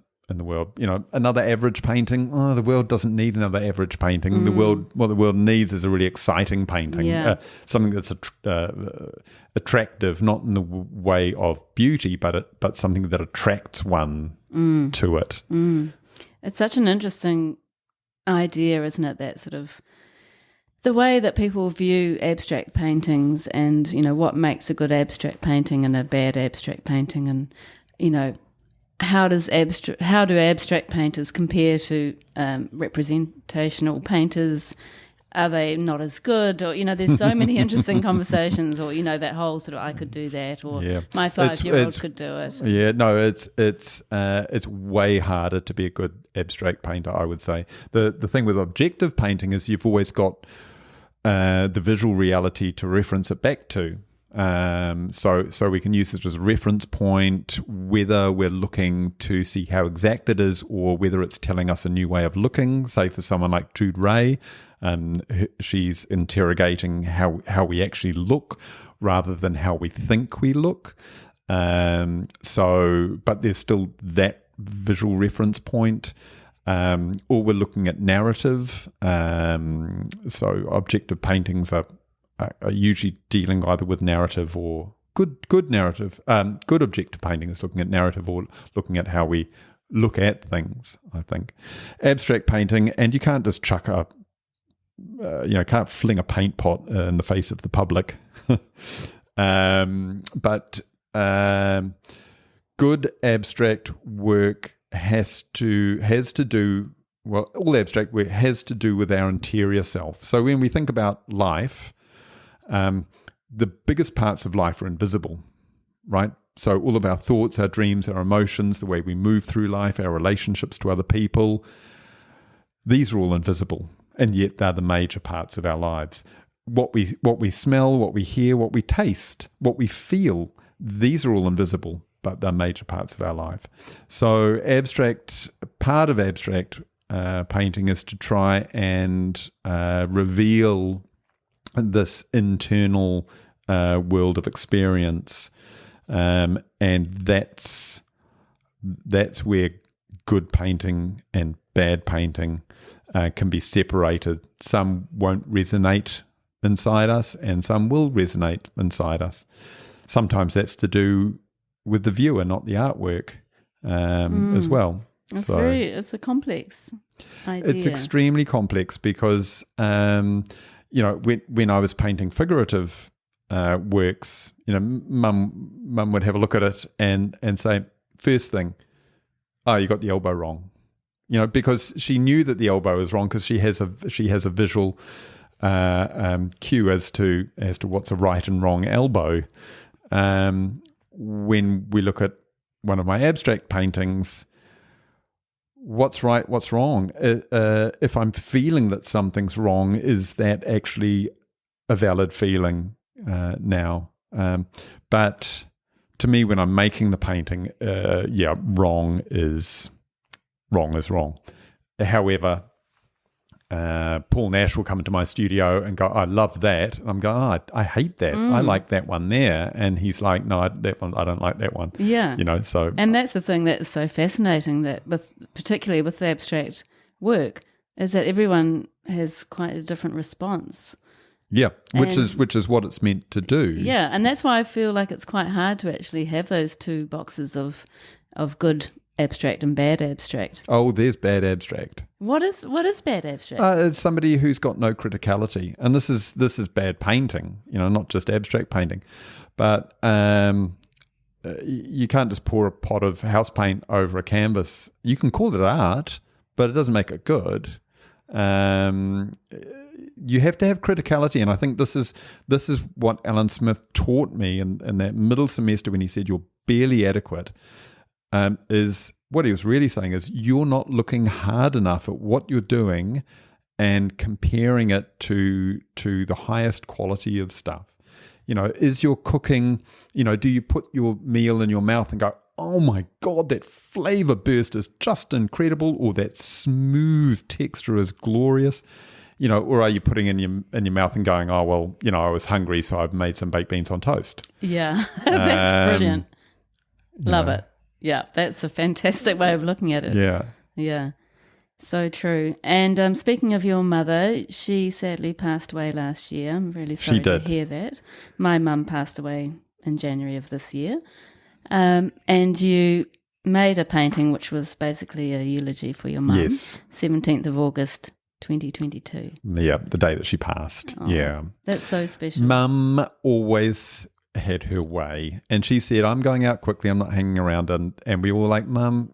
world. Another average painting. The world doesn't need another average painting. What the world needs is a really exciting painting, something that's attractive, not in the way of beauty, but something that attracts one to it. It's such an interesting idea, isn't it? That sort of the way that people view abstract paintings, and what makes a good abstract painting and a bad abstract painting, and how do abstract painters compare to representational painters? Are they not as good? Or there's so many interesting conversations, or that whole sort of, I could do that, or my 5-year-old could do it. Yeah, no, it's way harder to be a good abstract painter, I would say. The thing with objective painting is you've always got the visual reality to reference it back to. So we can use it as a reference point, whether we're looking to see how exact it is, or whether it's telling us a new way of looking. Say for someone like Jude Ray, she's interrogating how we actually look rather than how we think we look. But there's still that visual reference point. Or we're looking at narrative. So objective paintings are usually dealing either with narrative or good narrative. Good objective painting is looking at narrative or looking at how we look at things, I think. Abstract painting, and you can't just chuck can't fling a paint pot in the face of the public. But good abstract work has to do, well, all abstract work has to do with our interior self. So when we think about life, the biggest parts of life are invisible, right? So all of our thoughts, our dreams, our emotions, the way we move through life, our relationships to other people, these are all invisible, and yet they're the major parts of our lives. What we smell, what we hear, what we taste, what we feel, these are all invisible, but they're major parts of our life. So part of abstract painting is to try and reveal this internal world of experience, and that's where good painting and bad painting can be separated. Some won't resonate inside us, and some will resonate inside us. Sometimes that's to do with the viewer, not the artwork, as well. It's a complex idea. It's extremely complex because, when I was painting figurative works, Mum would have a look at it and say, first thing, oh, you got the elbow wrong. Because she knew that the elbow was wrong because she has a visual cue as to what's a right and wrong elbow. When we look at one of my abstract paintings, what's right, what's wrong? If I'm feeling that something's wrong, is that actually a valid feeling now? But to me, when I'm making the painting, wrong is wrong. However, Paul Nash will come into my studio and go, I love that. And I'm going, I hate that. I like that one there. And he's like, no, that one, I don't like that one. Yeah. So. And that's the thing that's so fascinating, that particularly with the abstract work, is that everyone has quite a different response. Yeah, which is what it's meant to do. Yeah, and that's why I feel like it's quite hard to actually have those two boxes of good abstract and bad abstract. Oh, there's bad abstract. What is bad abstract? It's somebody who's got no criticality, and this is bad painting. Not just abstract painting, but you can't just pour a pot of house paint over a canvas. You can call it art, but it doesn't make it good. You have to have criticality, and I think this is what Alan Smith taught me in that middle semester when he said you're barely adequate. Is what he was really saying is you're not looking hard enough at what you're doing and comparing it to the highest quality of stuff. Is your cooking, do you put your meal in your mouth and go, oh my God, that flavor burst is just incredible, or that smooth texture is glorious? Or are you putting in your mouth and going, oh, well, I was hungry, so I've made some baked beans on toast. Yeah, that's brilliant. Love it. Yeah, that's a fantastic way of looking at it. Yeah. Yeah, so true. And speaking of your mother, she sadly passed away last year. I'm really sorry to hear that. My mum passed away in January of this year. And you made a painting which was basically a eulogy for your mum. Yes. 17th of August, 2022. Yeah, the day that she passed. Oh, yeah. That's so special. Mum always had her way, and she said, I'm going out quickly, I'm not hanging around. And we were like, Mum,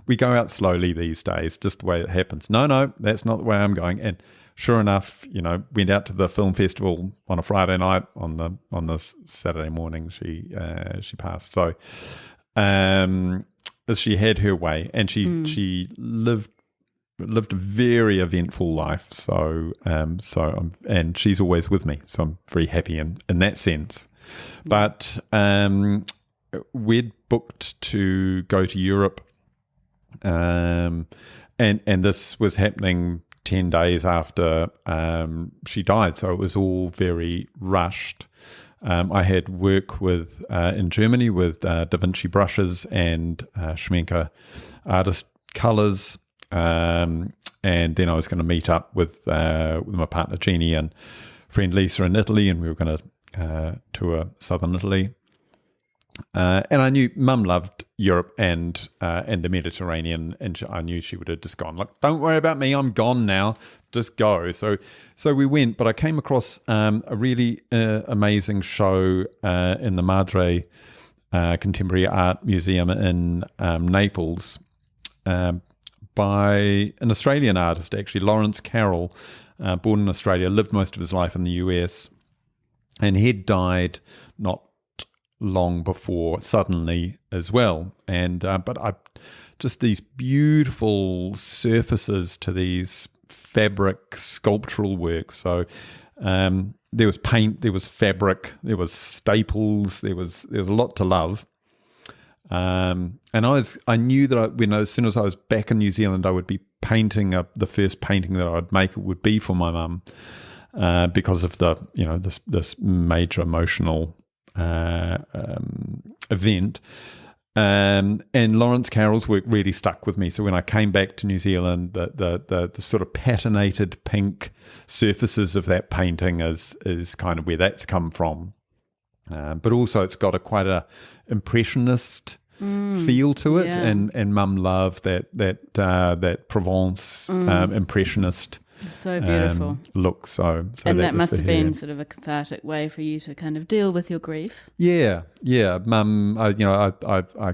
we go out slowly these days, just the way it happens. No, that's not the way I'm going. And sure enough, went out to the film festival on a Friday night. On the Saturday morning, she passed. So she had her way, and she lived a very eventful life. So and she's always with me. So I'm very happy in that sense. But we'd booked to go to Europe, and this was happening 10 days after she died, so it was all very rushed. I had work in Germany with Da Vinci Brushes and Schmincke Artist Colours, and then I was going to meet up with my partner Jeannie and friend Lisa in Italy, and we were going to tour southern Italy. And I knew Mum loved Europe and the Mediterranean, and I knew she would have just gone, look, don't worry about me, I'm gone now, just go. So we went, but I came across a really amazing show in the Madre Contemporary Art Museum in Naples by an Australian artist, actually, Lawrence Carroll, born in Australia, lived most of his life in the US, and he'd died not long before suddenly as well. And but I just these beautiful surfaces to these fabric sculptural works. So there was paint, there was fabric, there was staples, there was a lot to love. And I knew that as soon as I was back in New Zealand, I would be painting the first painting that I would make. It would be for my mum, because of the this major emotional event. And Lawrence Carroll's work really stuck with me. So when I came back to New Zealand, the sort of patinated pink surfaces of that painting is kind of where that's come from. But also it's got quite a impressionist feel to it, and Mum loved that Provence impressionist. So beautiful look. So and that must have been sort of a cathartic way for you to kind of deal with your grief. Yeah. Mum, I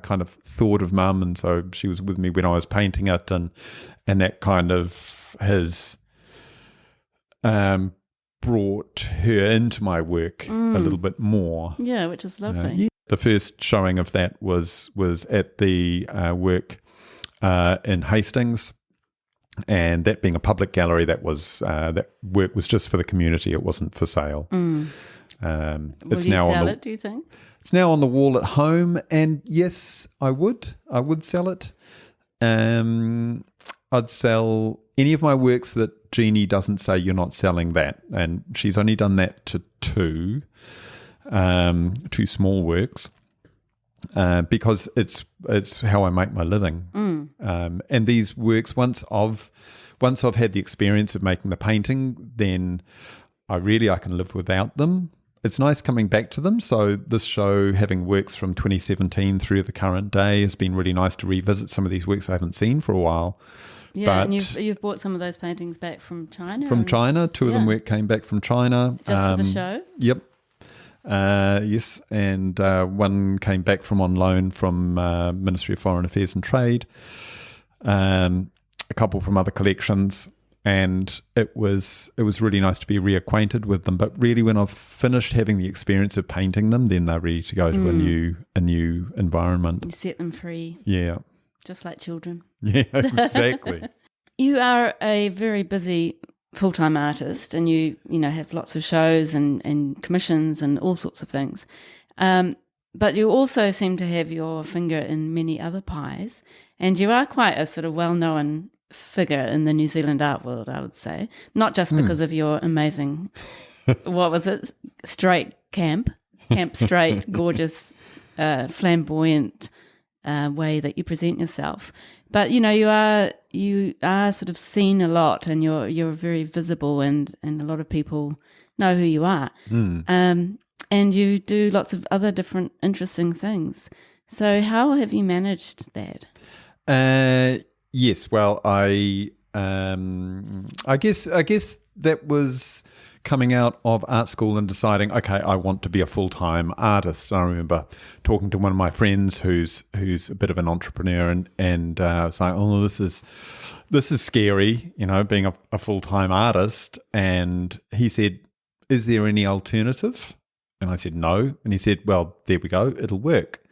kind of thought of Mum, and so she was with me when I was painting it, and that kind of has brought her into my work a little bit more. Yeah, which is lovely. The first showing of that was at the work in Hastings. And that being a public gallery, that work was just for the community. It wasn't for sale. Will It's you now sell it, do you think? It's now on the wall at home, and yes, I would sell it. I'd sell any of my works that Jeannie doesn't say you're not selling that, and she's only done that to two small works. Because it's how I make my living, and these works, once I've had the experience of making the painting, then I can live without them. It's nice coming back to them. So this show, having works from 2017 through the current day, has been really nice to revisit some of these works I haven't seen for a while. Yeah, but and you've brought some of those paintings back from China. Two of them came back from China just for the show. Yep. Yes, and one came back on loan from Ministry of Foreign Affairs and Trade, a couple from other collections, and it was really nice to be reacquainted with them. But really, when I've finished having the experience of painting them, then they're ready to go to a new environment. You set them free. Yeah, just like children. Yeah, exactly. You are a very busy full-time artist, and you have lots of shows and commissions and all sorts of things, but you also seem to have your finger in many other pies, and you are quite a sort of well-known figure in the New Zealand art world, I would say, not just because of your amazing what was it, camp straight, gorgeous, flamboyant way that you present yourself, but you are sort of seen a lot, and you're very visible, and a lot of people know who you are. And you do lots of other different interesting things. So how have you managed that? Yes, well, I guess that was coming out of art school and deciding, okay, I want to be a full-time artist. I remember talking to one of my friends who's a bit of an entrepreneur, and saying, oh, this is scary, being a full-time artist. And he said, is there any alternative? And I said, no. And he said, well, there we go, it'll work.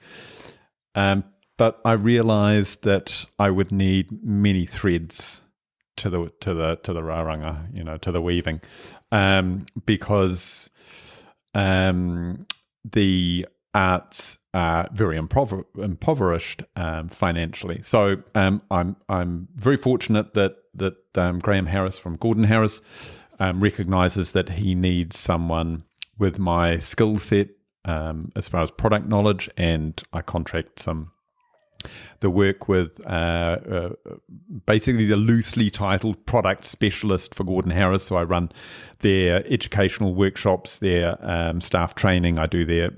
But I realized that I would need many threads to the raranga, to the weaving, because the arts are very impoverished financially. So I'm very fortunate that Graham Harris from Gordon Harris recognizes that he needs someone with my skill set as far as product knowledge, and I contract the work with basically the loosely titled product specialist for Gordon Harris. So I run their educational workshops, their staff training. I do their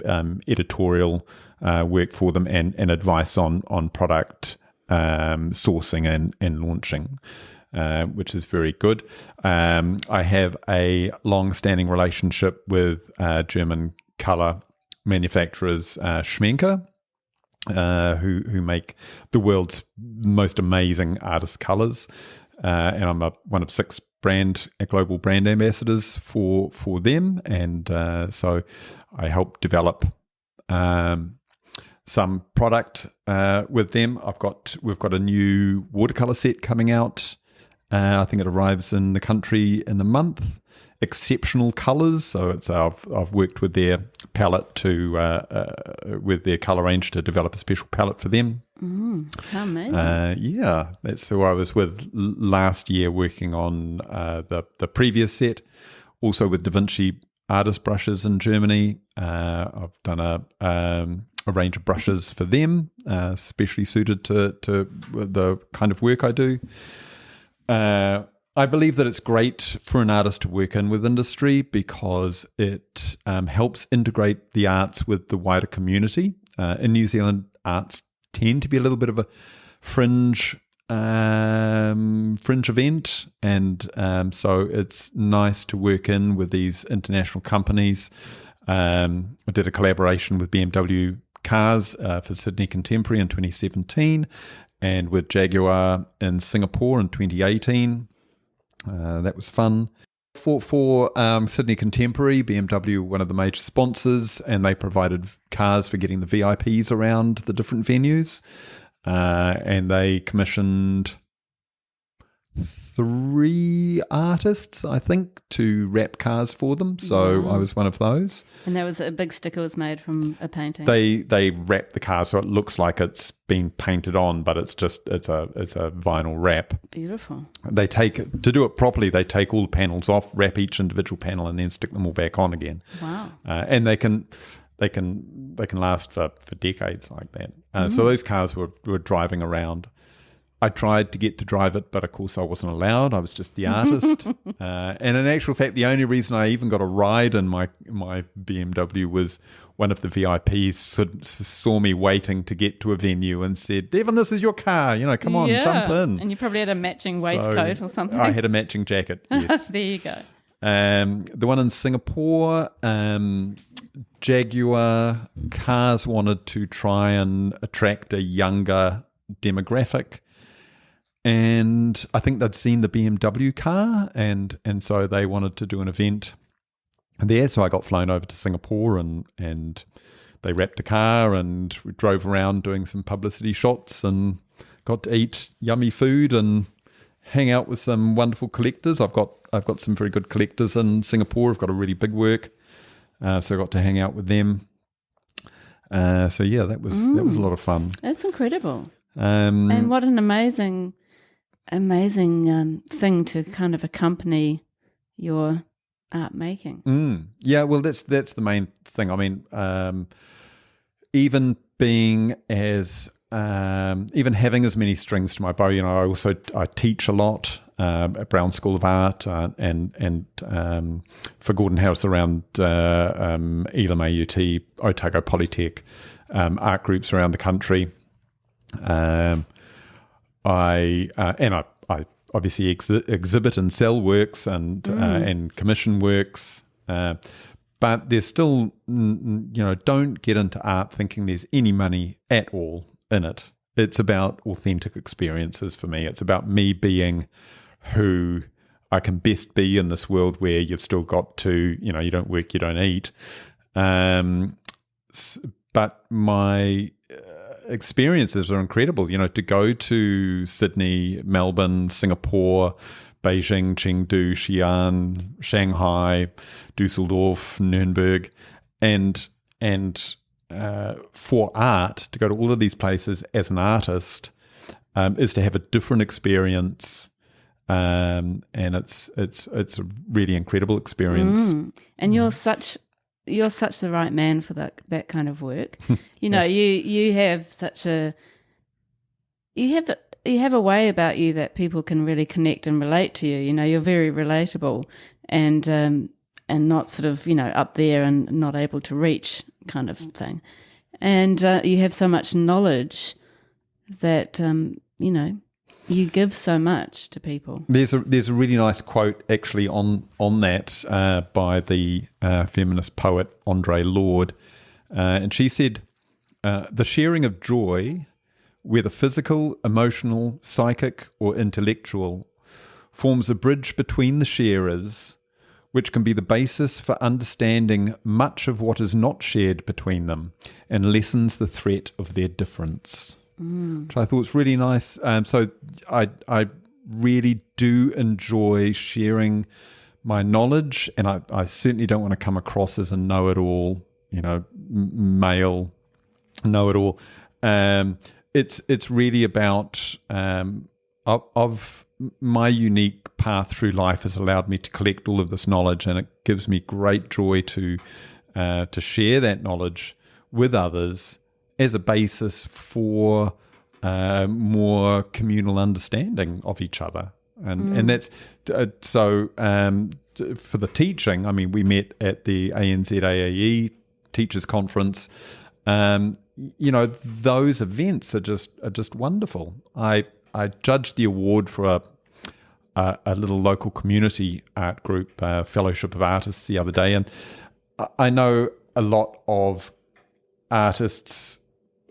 editorial work for them, and advice on product sourcing and launching, which is very good. I have a long-standing relationship with German colour manufacturers, Schmincke, who make the world's most amazing artist colours, and I'm one of 6 global brand ambassadors for them, and so I help develop some product with them. We've got a new watercolour set coming out. I think it arrives in the country in a month, Exceptional Colours. So I've worked with their palette with their colour range to develop a special palette for them. How amazing! That's who I was with last year, working on the previous set. Also with Vinci Artist Brushes in Germany. I've done a range of brushes for them, specially suited to the kind of work I do. I believe that it's great for an artist to work in with industry because it helps integrate the arts with the wider community. In New Zealand, arts tend to be a little bit of a fringe event, and so it's nice to work in with these international companies. I did a collaboration with BMW cars for Sydney Contemporary in 2017, and with Jaguar in Singapore in 2018. That was fun. For Sydney Contemporary, BMW were one of the major sponsors, and they provided cars for getting the VIPs around the different venues. And they commissioned 3 artists, I think, to wrap cars for them. So I was one of those. And that was a big sticker was made from a painting. They wrap the car so it looks like it's been painted on, but it's a vinyl wrap. Beautiful. To do it properly, they take all the panels off, wrap each individual panel, and then stick them all back on again. Wow. And they can last for decades like that. So those cars were driving around. I tried to get to drive it, but of course I wasn't allowed. I was just the artist. And in actual fact, the only reason I even got a ride in my BMW was one of the VIPs saw me waiting to get to a venue and said, "Evan, this is your car. Come on, jump in." And you probably had a matching waistcoat or something. I had a matching jacket, yes. There you go. The one in Singapore, Jaguar cars wanted to try and attract a younger demographic. And I think they'd seen the BMW car, and so they wanted to do an event there. So I got flown over to Singapore, and they wrapped the car, and we drove around doing some publicity shots, and got to eat yummy food and hang out with some wonderful collectors. I've got some very good collectors in Singapore. I've got a really big work, so I got to hang out with them. So yeah, that was a lot of fun. That's incredible. And what an amazing thing to kind of accompany your art making. Yeah, well, that's the main thing. I mean, even being even having as many strings to my bow, I teach a lot at Browne School of Art and for Gordon House around Elam AUT, Otago Polytech, art groups around the country. I obviously exhibit and sell works and commission works, but there's still, don't get into art thinking there's any money at all in it. It's about authentic experiences for me. It's about me being who I can best be in this world where you've still got to, you don't work, you don't eat. But my experiences are incredible, to go to Sydney, Melbourne, Singapore, Beijing, Chengdu, Xi'an, Shanghai, Dusseldorf, Nuremberg, and for art, to go to all of these places as an artist is to have a different experience, and it's a really incredible experience. And you're such the right man for that kind of work. You have such a you have a way about you that people can really connect and relate to you. You're very relatable and not sort of up there and not able to reach kind of thing. And you have so much knowledge that you give so much to people. There's a really nice quote actually on that by the feminist poet Andre Lorde, and she said, "The sharing of joy, whether physical, emotional, psychic, or intellectual, forms a bridge between the sharers, which can be the basis for understanding much of what is not shared between them, and lessens the threat of their difference." Which I thought was really nice. So I really do enjoy sharing my knowledge, and I certainly don't want to come across as a know-it-all, male know-it-all. It's really about of my unique path through life has allowed me to collect all of this knowledge, and it gives me great joy to share that knowledge with others as a basis for more communal understanding of each other. And that's so for the teaching. I mean, we met at the ANZAAE Teachers Conference. Those events are just wonderful. I judged the award for a little local community art group, Fellowship of Artists, the other day, and I know a lot of artists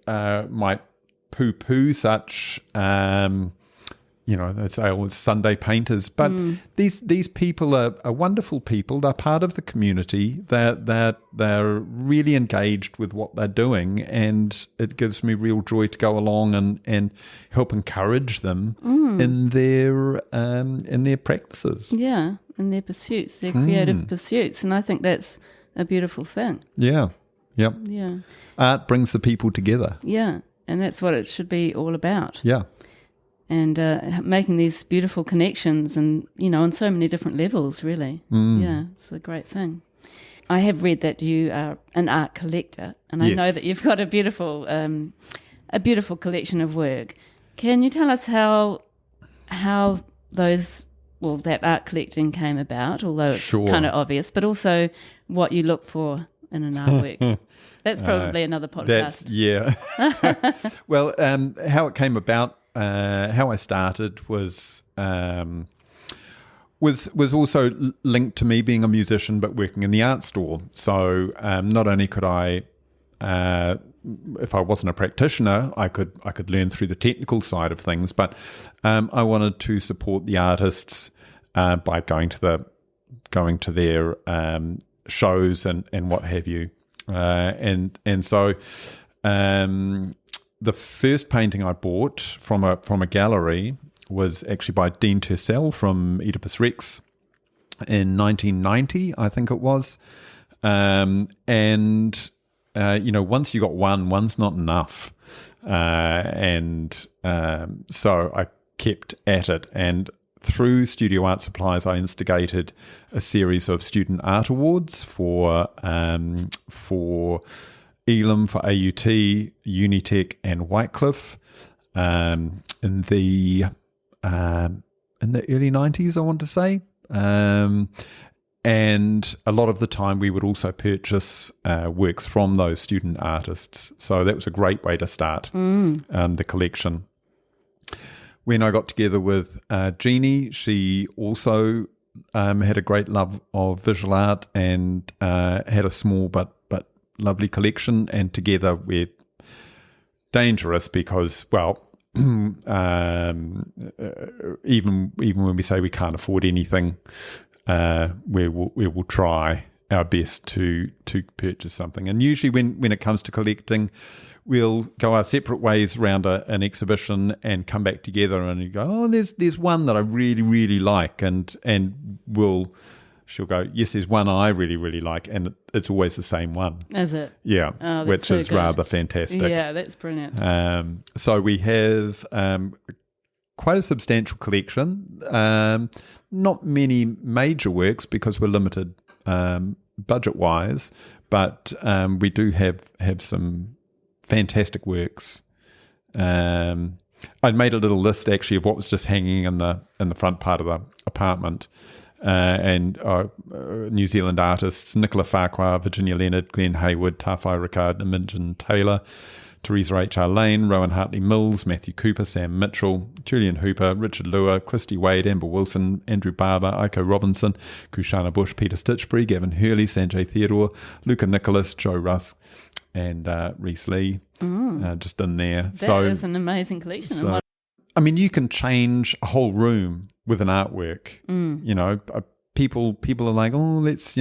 might poo-poo such, they say, oh, Sunday painters, but these people are wonderful people. They're part of the community. They're really engaged with what they're doing, and it gives me real joy to go along and help encourage them in their practices. Yeah, in their pursuits, their creative pursuits, and I think that's a beautiful thing. Yeah, yep. Yeah. Art brings the people together. Yeah, and that's what it should be all about. Yeah. And making these beautiful connections and, on so many different levels, really. Yeah, it's a great thing. I have read that you are an art collector, and I know that you've got a beautiful collection of work. Can you tell us how that art collecting came about, although it's kind of obvious, but also what you look for in an artwork? That's probably another podcast. Well, how it came about, how I started was also linked to me being a musician but working in the art store. So not only could I, if I wasn't a practitioner, I could learn through the technical side of things, but I wanted to support the artists by going to their shows and what have you. And so the first painting I bought from a gallery was actually by Dean Tersell from Oedipus Rex in 1990, I think it was. Once you got one's not enough. So I kept at it, and through Studio Art Supplies, I instigated a series of student art awards for Elam, for AUT, Unitec, and Whitecliffe in the early 90s, I want to say. And a lot of the time we would also purchase works from those student artists. So that was a great way to start the collection. When I got together with Jeannie, she also had a great love of visual art and had a small but lovely collection. And together we're dangerous because, well, even when we say we can't afford anything, we will try our best to purchase something. And usually when it comes to collecting, we'll go our separate ways around an exhibition and come back together and you go, oh, there's one that I really, really like, and she'll go, yes, there's one I really, really like, and it's always the same one. Is it? Yeah, oh, which so is good. Rather fantastic. Yeah, that's brilliant. So we have quite a substantial collection. Not many major works because we're limited budget-wise, but we do have some fantastic works. I'd made a little list actually of what was just hanging in the front part of the apartment, and New Zealand artists: Nicola Farquhar, Virginia Leonard, Glenn Hayward, Tawhai Ricard, Imogen Taylor, Teresa H.R. Lane, Rowan Hartley Mills, Matthew Cooper, Sam Mitchell, Julian Hooper, Richard Lua, Christy Wade, Amber Wilson, Andrew Barber, Iko Robinson, Kushana Bush, Peter Stitchbury, Gavin Hurley, Sanjay Theodore, Luca Nicholas, Joe Rusk, and Reese Lee, just in there. That is an amazing collection. So, I mean, you can change a whole room with an artwork. You know, people are like, oh, let's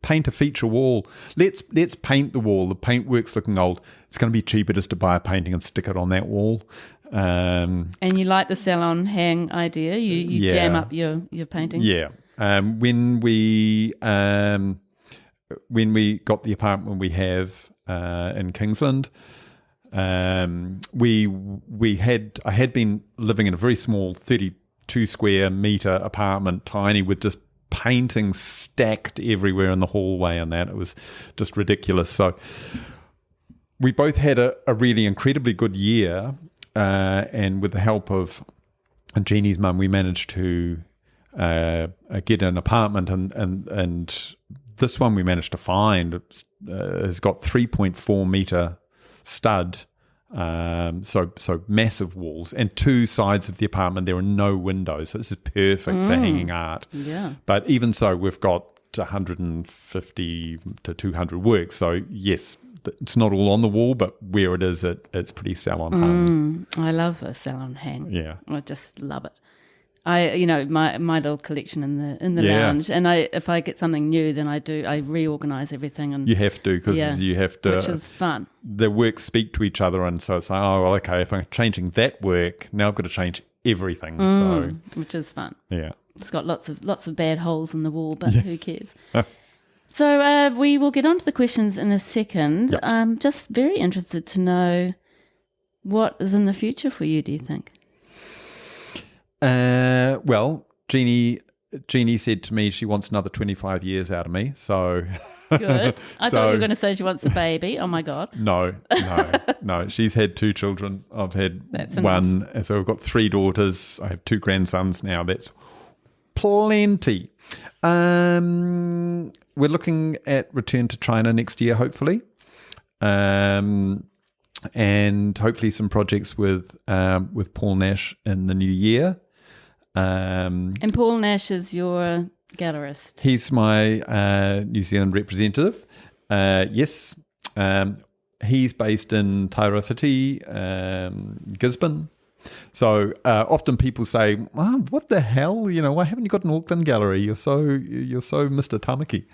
paint a feature wall. Let's paint the wall. The paintwork's looking old. It's going to be cheaper just to buy a painting and stick it on that wall. And you like the salon hang idea? You jam up your paintings? Yeah. When we got the apartment we have in Kingsland, I had been living in a very small 32 square meter apartment, tiny, with just paintings stacked everywhere in the hallway, and that it was just ridiculous. So we both had a really incredibly good year, and with the help of Jeannie's mum, we managed to get an apartment, and this one we managed to find has got 3.4 meter stud, so massive walls, and two sides of the apartment there are no windows, so this is perfect for hanging art. Yeah. But even so, we've got 150 to 200 works, so yes, it's not all on the wall, but where it is, it's pretty salon hung. I love a salon hang. Yeah. I just love it. My little collection in the Yeah. lounge, and if I get something new, then I reorganize everything, and You have to, because you have to, which is fun. the works speak to each other, and so it's like, oh, well, okay, if I'm changing that work, now I've got to change everything. So Which is fun. yeah. It's got lots of bad holes in the wall, but who cares? So we will get on to the questions in a second. Yep. I'm just very interested to know what is in the future for you, do you think? Well, Jeannie said to me she wants another 25 years out of me. So Good. I thought you were going to say she wants a baby. Oh my God. No. She's had 2 children. I've had That's one. Enough. So I've got 3 daughters. I have 2 grandsons now. That's plenty. We're looking at return to China next year, hopefully. And hopefully some projects with Paul Nash in the new year. And Paul Nash is your gallerist. He's my New Zealand representative. Yes. He's based in Tairāwhiti, Gisborne. So often people say, oh, what the hell? Why haven't you got an Auckland gallery? You're so Mr. Tāmaki.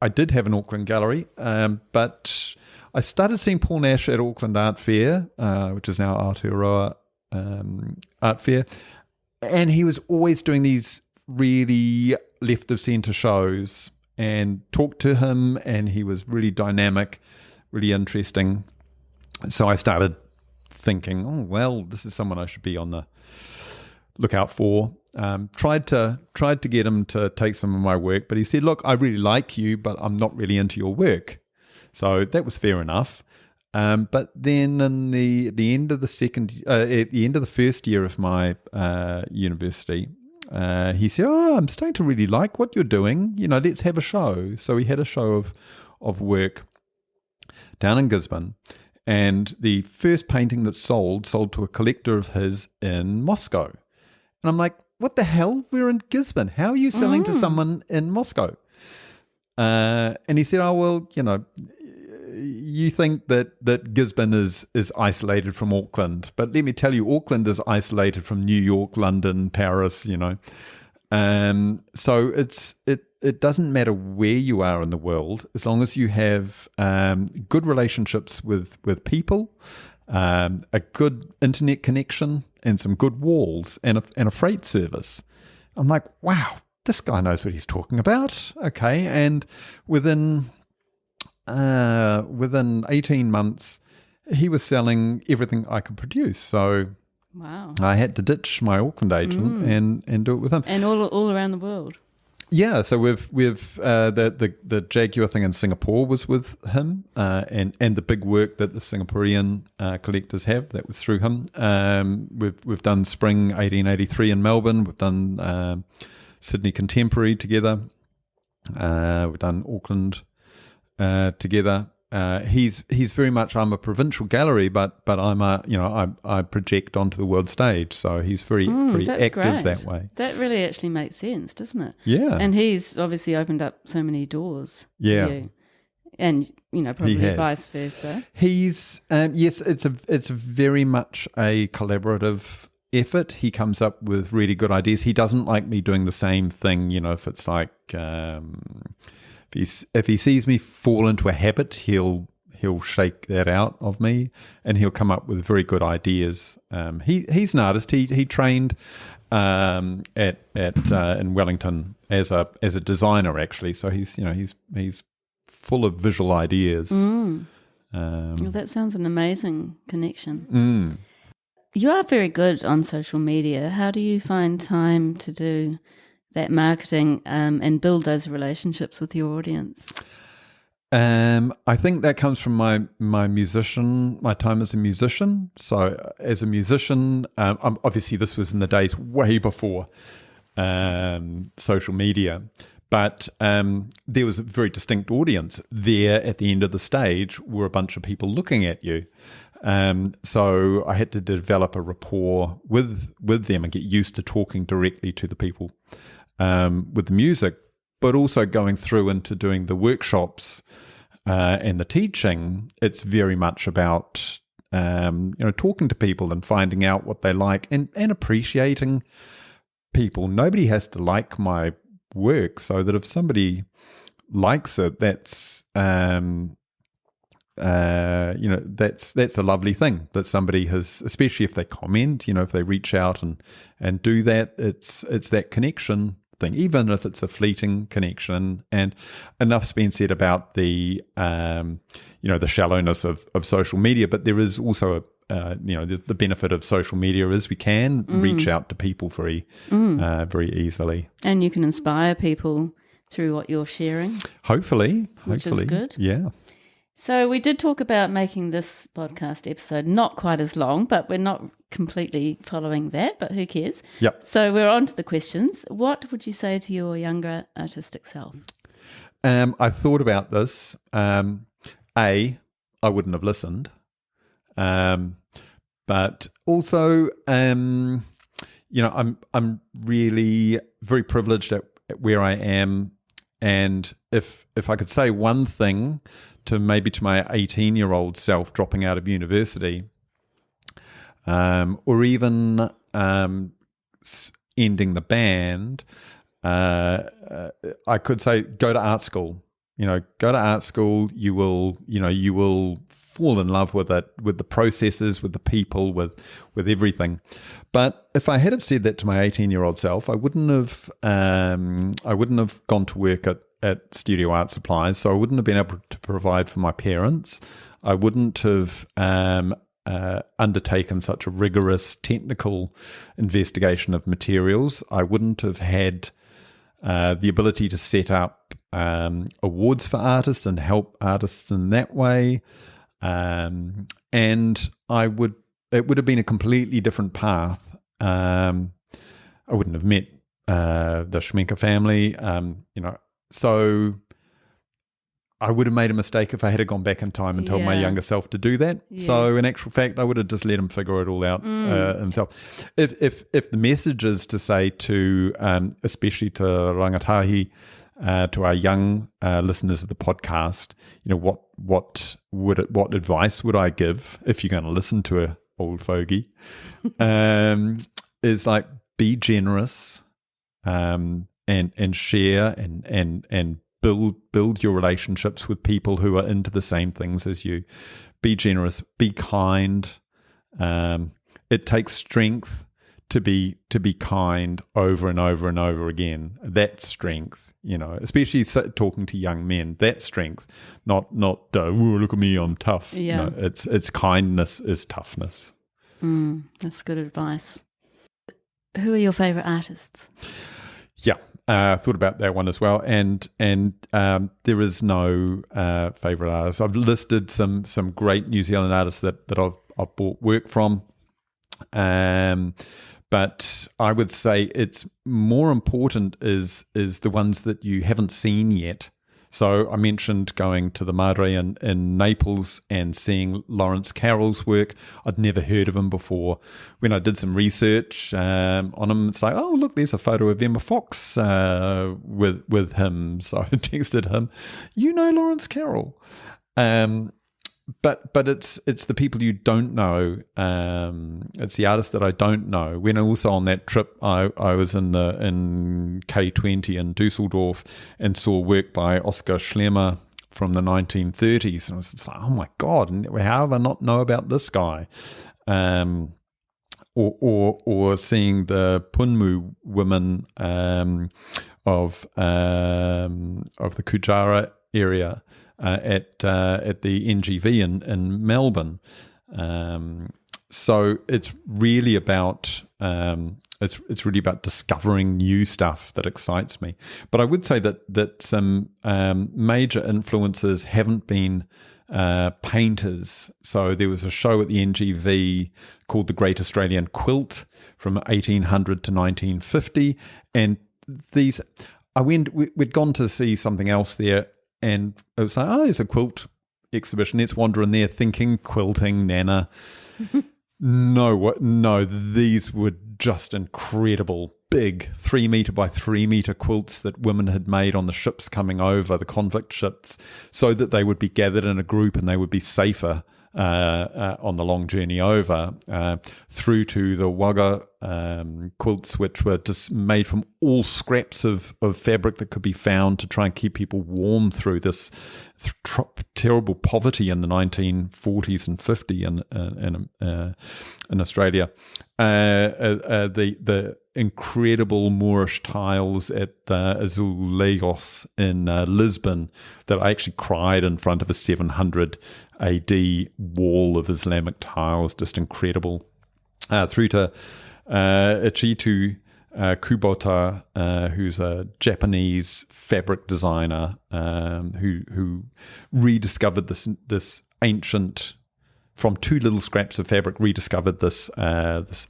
I did have an Auckland gallery, but I started seeing Paul Nash at Auckland Art Fair, which is now Aotearoa Art Fair, and he was always doing these really left of centre shows, and talked to him, and he was really dynamic, really interesting. So I started thinking, oh well, this is someone I should be on the lookout for. Tried to get him to take some of my work, but he said, look, I really like you, but I'm not really into your work. So that was fair enough. But then in the end of the first year of my university, he said, oh, I'm starting to really like what you're doing. Let's have a show. So we had a show of work down in Gisborne. And the first painting that sold to a collector of his in Moscow. And I'm like, what the hell? We're in Gisborne. How are you selling to someone in Moscow? And he said, oh, well, you think that Gisborne is isolated from Auckland. But let me tell you, Auckland is isolated from New York, London, Paris, So it doesn't matter where you are in the world, as long as you have good relationships with people, a good internet connection, and some good walls, and a freight service. I'm like, wow, this guy knows what he's talking about. Okay, and within 18 months, he was selling everything I could produce. So wow, I had to ditch my Auckland agent and do it with him. And all around the world. Yeah, so we've the Jaguar thing in Singapore was with him, and the big work that the Singaporean collectors have, that was through him. We've done Spring 1883 in Melbourne. We've done Sydney Contemporary together. We've done Auckland together. He's very much, I'm a provincial gallery, but I'm I project onto the world stage, so he's very active great. that way. That really actually makes sense, doesn't it? Yeah. And he's obviously opened up so many doors. Yeah. For you. And probably vice versa. He's yes, it's very much a collaborative effort. He comes up with really good ideas. He doesn't like me doing the same thing. If it's like if he sees me fall into a habit, he'll he'll shake that out of me, and he'll come up with very good ideas. He's an artist. He trained at in Wellington as a designer, actually. So he's full of visual ideas. Well, that sounds an amazing connection. You are very good on social media. How do you find time to do that marketing and build those relationships with your audience? I think that comes from my time as a musician. So as a musician, obviously this was in the days way before social media, but there was a very distinct audience there at the end of the stage were a bunch of people looking at you. So I had to develop a rapport with them and get used to talking directly to the people with the music, but also going through into doing the workshops and the teaching. It's very much about talking to people and finding out what they like and appreciating people. Nobody has to like my work, so that if somebody likes it, that's that's a lovely thing that somebody has, especially if they comment, if they reach out and do that, it's that connection thing, even if it's a fleeting connection. And enough's been said about the the shallowness of social media, but there is also the benefit of social media is we can reach out to people very easily, and you can inspire people through what you're sharing, hopefully, which is good. Yeah. So we did talk about making this podcast episode not quite as long, but we're not completely following that, but who cares? Yep. So we're on to the questions. What would you say to your younger artistic self? I thought about this. I wouldn't have listened. But also, I'm really very privileged at where I am. And if I could say one thing to my 18-year-old self dropping out of university, or even ending the band, I could say go to art school. Go to art school. You will fall in love with it, with the processes, with the people, with everything. But if I had have said that to my 18-year-old self, I wouldn't have gone to work at Studio Art Supplies, so I wouldn't have been able to provide for my parents. I wouldn't have undertaken such a rigorous technical investigation of materials. I wouldn't have had the ability to set up awards for artists and help artists in that way. And it would have been a completely different path. I wouldn't have met the Schmincke family, so I would have made a mistake if I had gone back in time and told my younger self to do that. Yes. So in actual fact, I would have just let him figure it all out himself. If the message is to say to, especially to rangatahi, to our young listeners of the podcast, what advice would I give if you're going to listen to a old fogey? Is like, be generous, and share and build your relationships with people who are into the same things as you. Be generous, be kind. It takes strength to be kind over and over and over again. That's strength, especially talking to young men. That's strength, not look at me, I'm tough. Yeah. It's kindness is toughness. That's good advice. Who are your favorite artists? Yeah, thought about that one as well, and there is no favorite artist. I've listed some great New Zealand artists that I've bought work from, but I would say it's more important is the ones that you haven't seen yet. So I mentioned going to the Madre in Naples and seeing Lawrence Carroll's work. I'd never heard of him before. When I did some research on him, it's like, oh, look, there's a photo of Emma Fox with him. So I texted him, Lawrence Carroll. But it's the people you don't know. It's the artists that I don't know. When also on that trip, I was in K20 in Dusseldorf and saw work by Oskar Schlemmer from the 1930s, and I was just like, oh my God, how have I not know about this guy? Or seeing the Punmu women of the Kujara area at the NGV in Melbourne. So it's really about it's really about discovering new stuff that excites me. But I would say that some major influences haven't been painters. So there was a show at the NGV called The Great Australian Quilt from 1800 to 1950, and we'd gone to see something else there, and it was like, oh, there's a quilt exhibition. Let's wander in there, thinking quilting, Nana. No, these were just incredible, big 3 metre by 3 metre quilts that women had made on the ships coming over, the convict ships, so that they would be gathered in a group and they would be safer on the long journey over, through to the Wagga quilts, which were just made from all scraps of fabric that could be found to try and keep people warm through this terrible poverty in the 1940s and 50s in Australia. The incredible Moorish tiles at Azulejos in Lisbon that I actually cried in front of a 700 AD wall of Islamic tiles, just incredible. Through to Ichitu Kubota, who's a Japanese fabric designer who rediscovered this ancient, from two little scraps of fabric, rediscovered this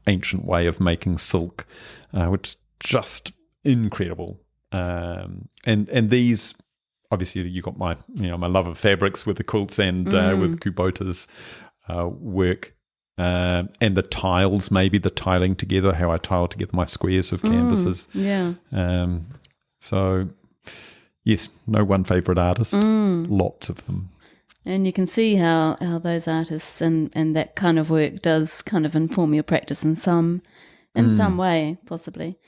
ancient way of making silk, which is just incredible. And these, obviously, you got my love of fabrics with the quilts and with Kubota's work. And the tiles, maybe the tiling together, how I tile together my squares of canvases. So, yes, no one favourite artist, lots of them. And you can see how those artists and that kind of work does kind of inform your practice in some way, possibly.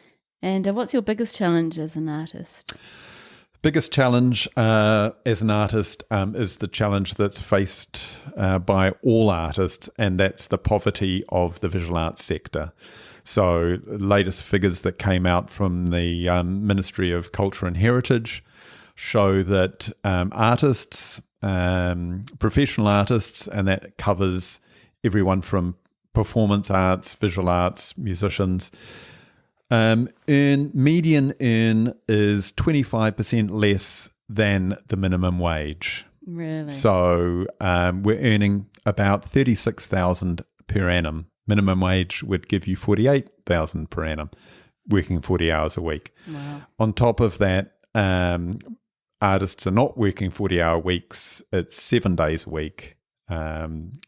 And what's your biggest challenge as an artist? Biggest challenge as an artist is the challenge that's faced by all artists, and that's the poverty of the visual arts sector. So latest figures that came out from the Ministry of Culture and Heritage show that artists, professional artists, and that covers everyone from performance arts, visual arts, musicians, median earn is 25% less than the minimum wage. Really? So we're earning about 36,000 per annum. Minimum wage would give you 48,000 per annum, working 40 hours a week. Wow. On top of that, artists are not working 40-hour weeks. It's 7 days a week. And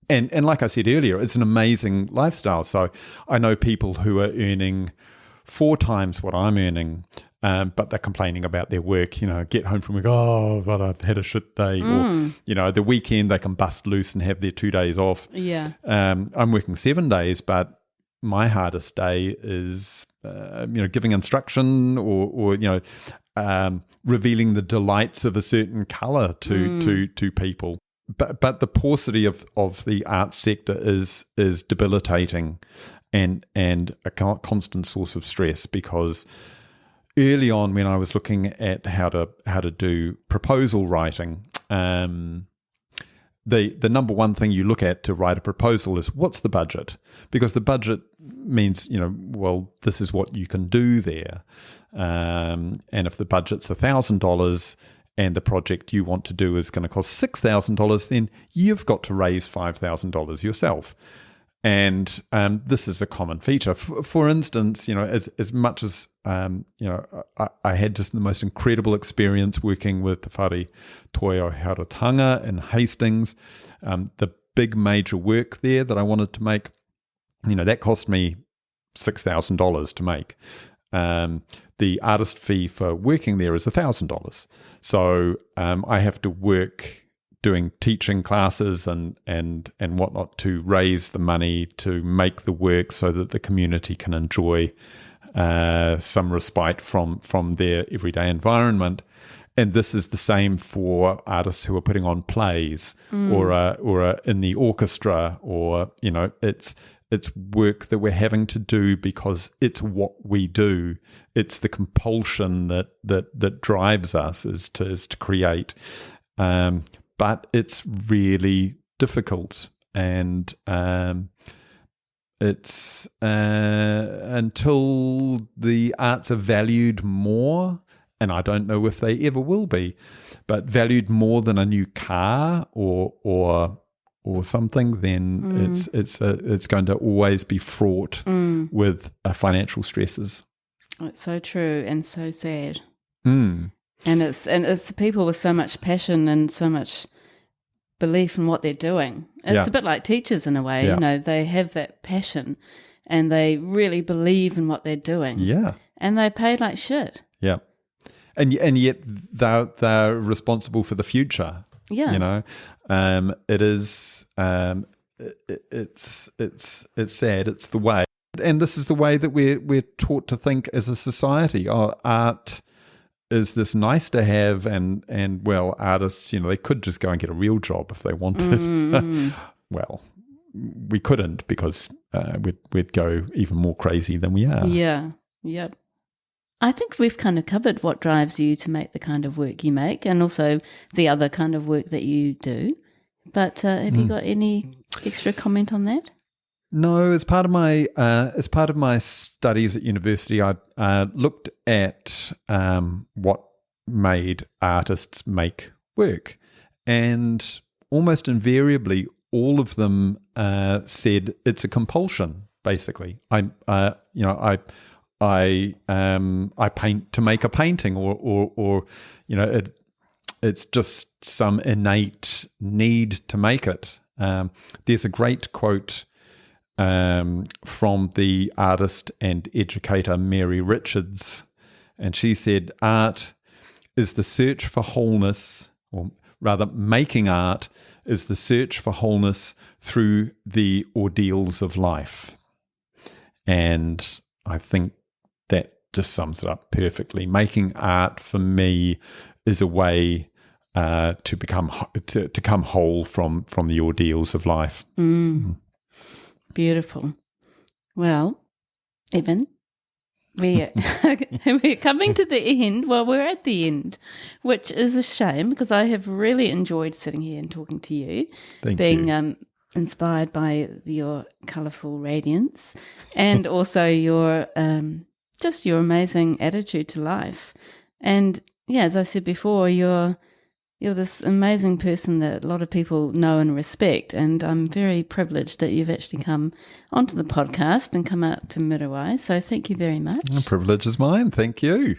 like I said earlier, it's an amazing lifestyle. So I know people who are earning 4 times what I'm earning, but they're complaining about their work. Get home from work, oh, but I've had a shit day. Or, the weekend they can bust loose and have their 2 days off. Yeah. I'm working 7 days, but my hardest day is, giving instruction or revealing the delights of a certain colour to people. But the paucity of the arts sector is debilitating and a constant source of stress, because early on when I was looking at how to do proposal writing, the number one thing you look at to write a proposal is what's the budget, because the budget means this is what you can do there, and if the budget's $1,000 and the project you want to do is going to cost $6,000, then you've got to raise $5,000 yourself. And this is a common feature. For instance, as much as I had just the most incredible experience working with Te Whare Toi o Herotanga in Hastings, the big major work there that I wanted to make, that cost me $6,000 to make. The artist fee for working there is $1,000. So I have to work doing teaching classes and whatnot to raise the money to make the work so that the community can enjoy some respite from their everyday environment. And this is the same for artists who are putting on plays or in the orchestra, or it's work that we're having to do because it's what we do. It's the compulsion that drives us is to create, but it's really difficult, and it's until the arts are valued more, and I don't know if they ever will be, but valued more than a new car or something, then it's going to always be fraught with financial stresses. It's so true and so sad. Mm. And it's people with so much passion and so much belief in what they're doing. It's a bit like teachers in a way. Yeah. They have that passion and they really believe in what they're doing. Yeah. And they pay like shit. Yeah. And yet they're responsible for the future. Yeah. It is it's sad. It's the way, and this is the way that we're taught to think as a society. Oh, art is this nice to have, and well, artists, they could just go and get a real job if they wanted. Well, we couldn't, because we'd go even more crazy than we are. Yeah. Yep. I think we've kind of covered what drives you to make the kind of work you make, and also the other kind of work that you do. But have you got any extra comment on that? No, as part of my studies at university, I looked at what made artists make work, and almost invariably, all of them said it's a compulsion. Basically, I paint to make a painting, or it's just some innate need to make it. There's a great quote from the artist and educator Mary Richards, and she said, "Art is the search for wholeness, or rather, making art is the search for wholeness through the ordeals of life." And I think that just sums it up perfectly. Making art for me is a way to come whole from the ordeals of life. Beautiful. Well, Evan, we're coming to the end. Well, we're at the end, which is a shame, because I have really enjoyed sitting here and talking to you. Thank being you. Inspired by your colourful radiance, and also your just your amazing attitude to life. And yeah, as I said before, you're this amazing person that a lot of people know and respect, and I'm very privileged that you've actually come onto the podcast and come out to Muriwai. So thank you very much. The privilege is mine. Thank you.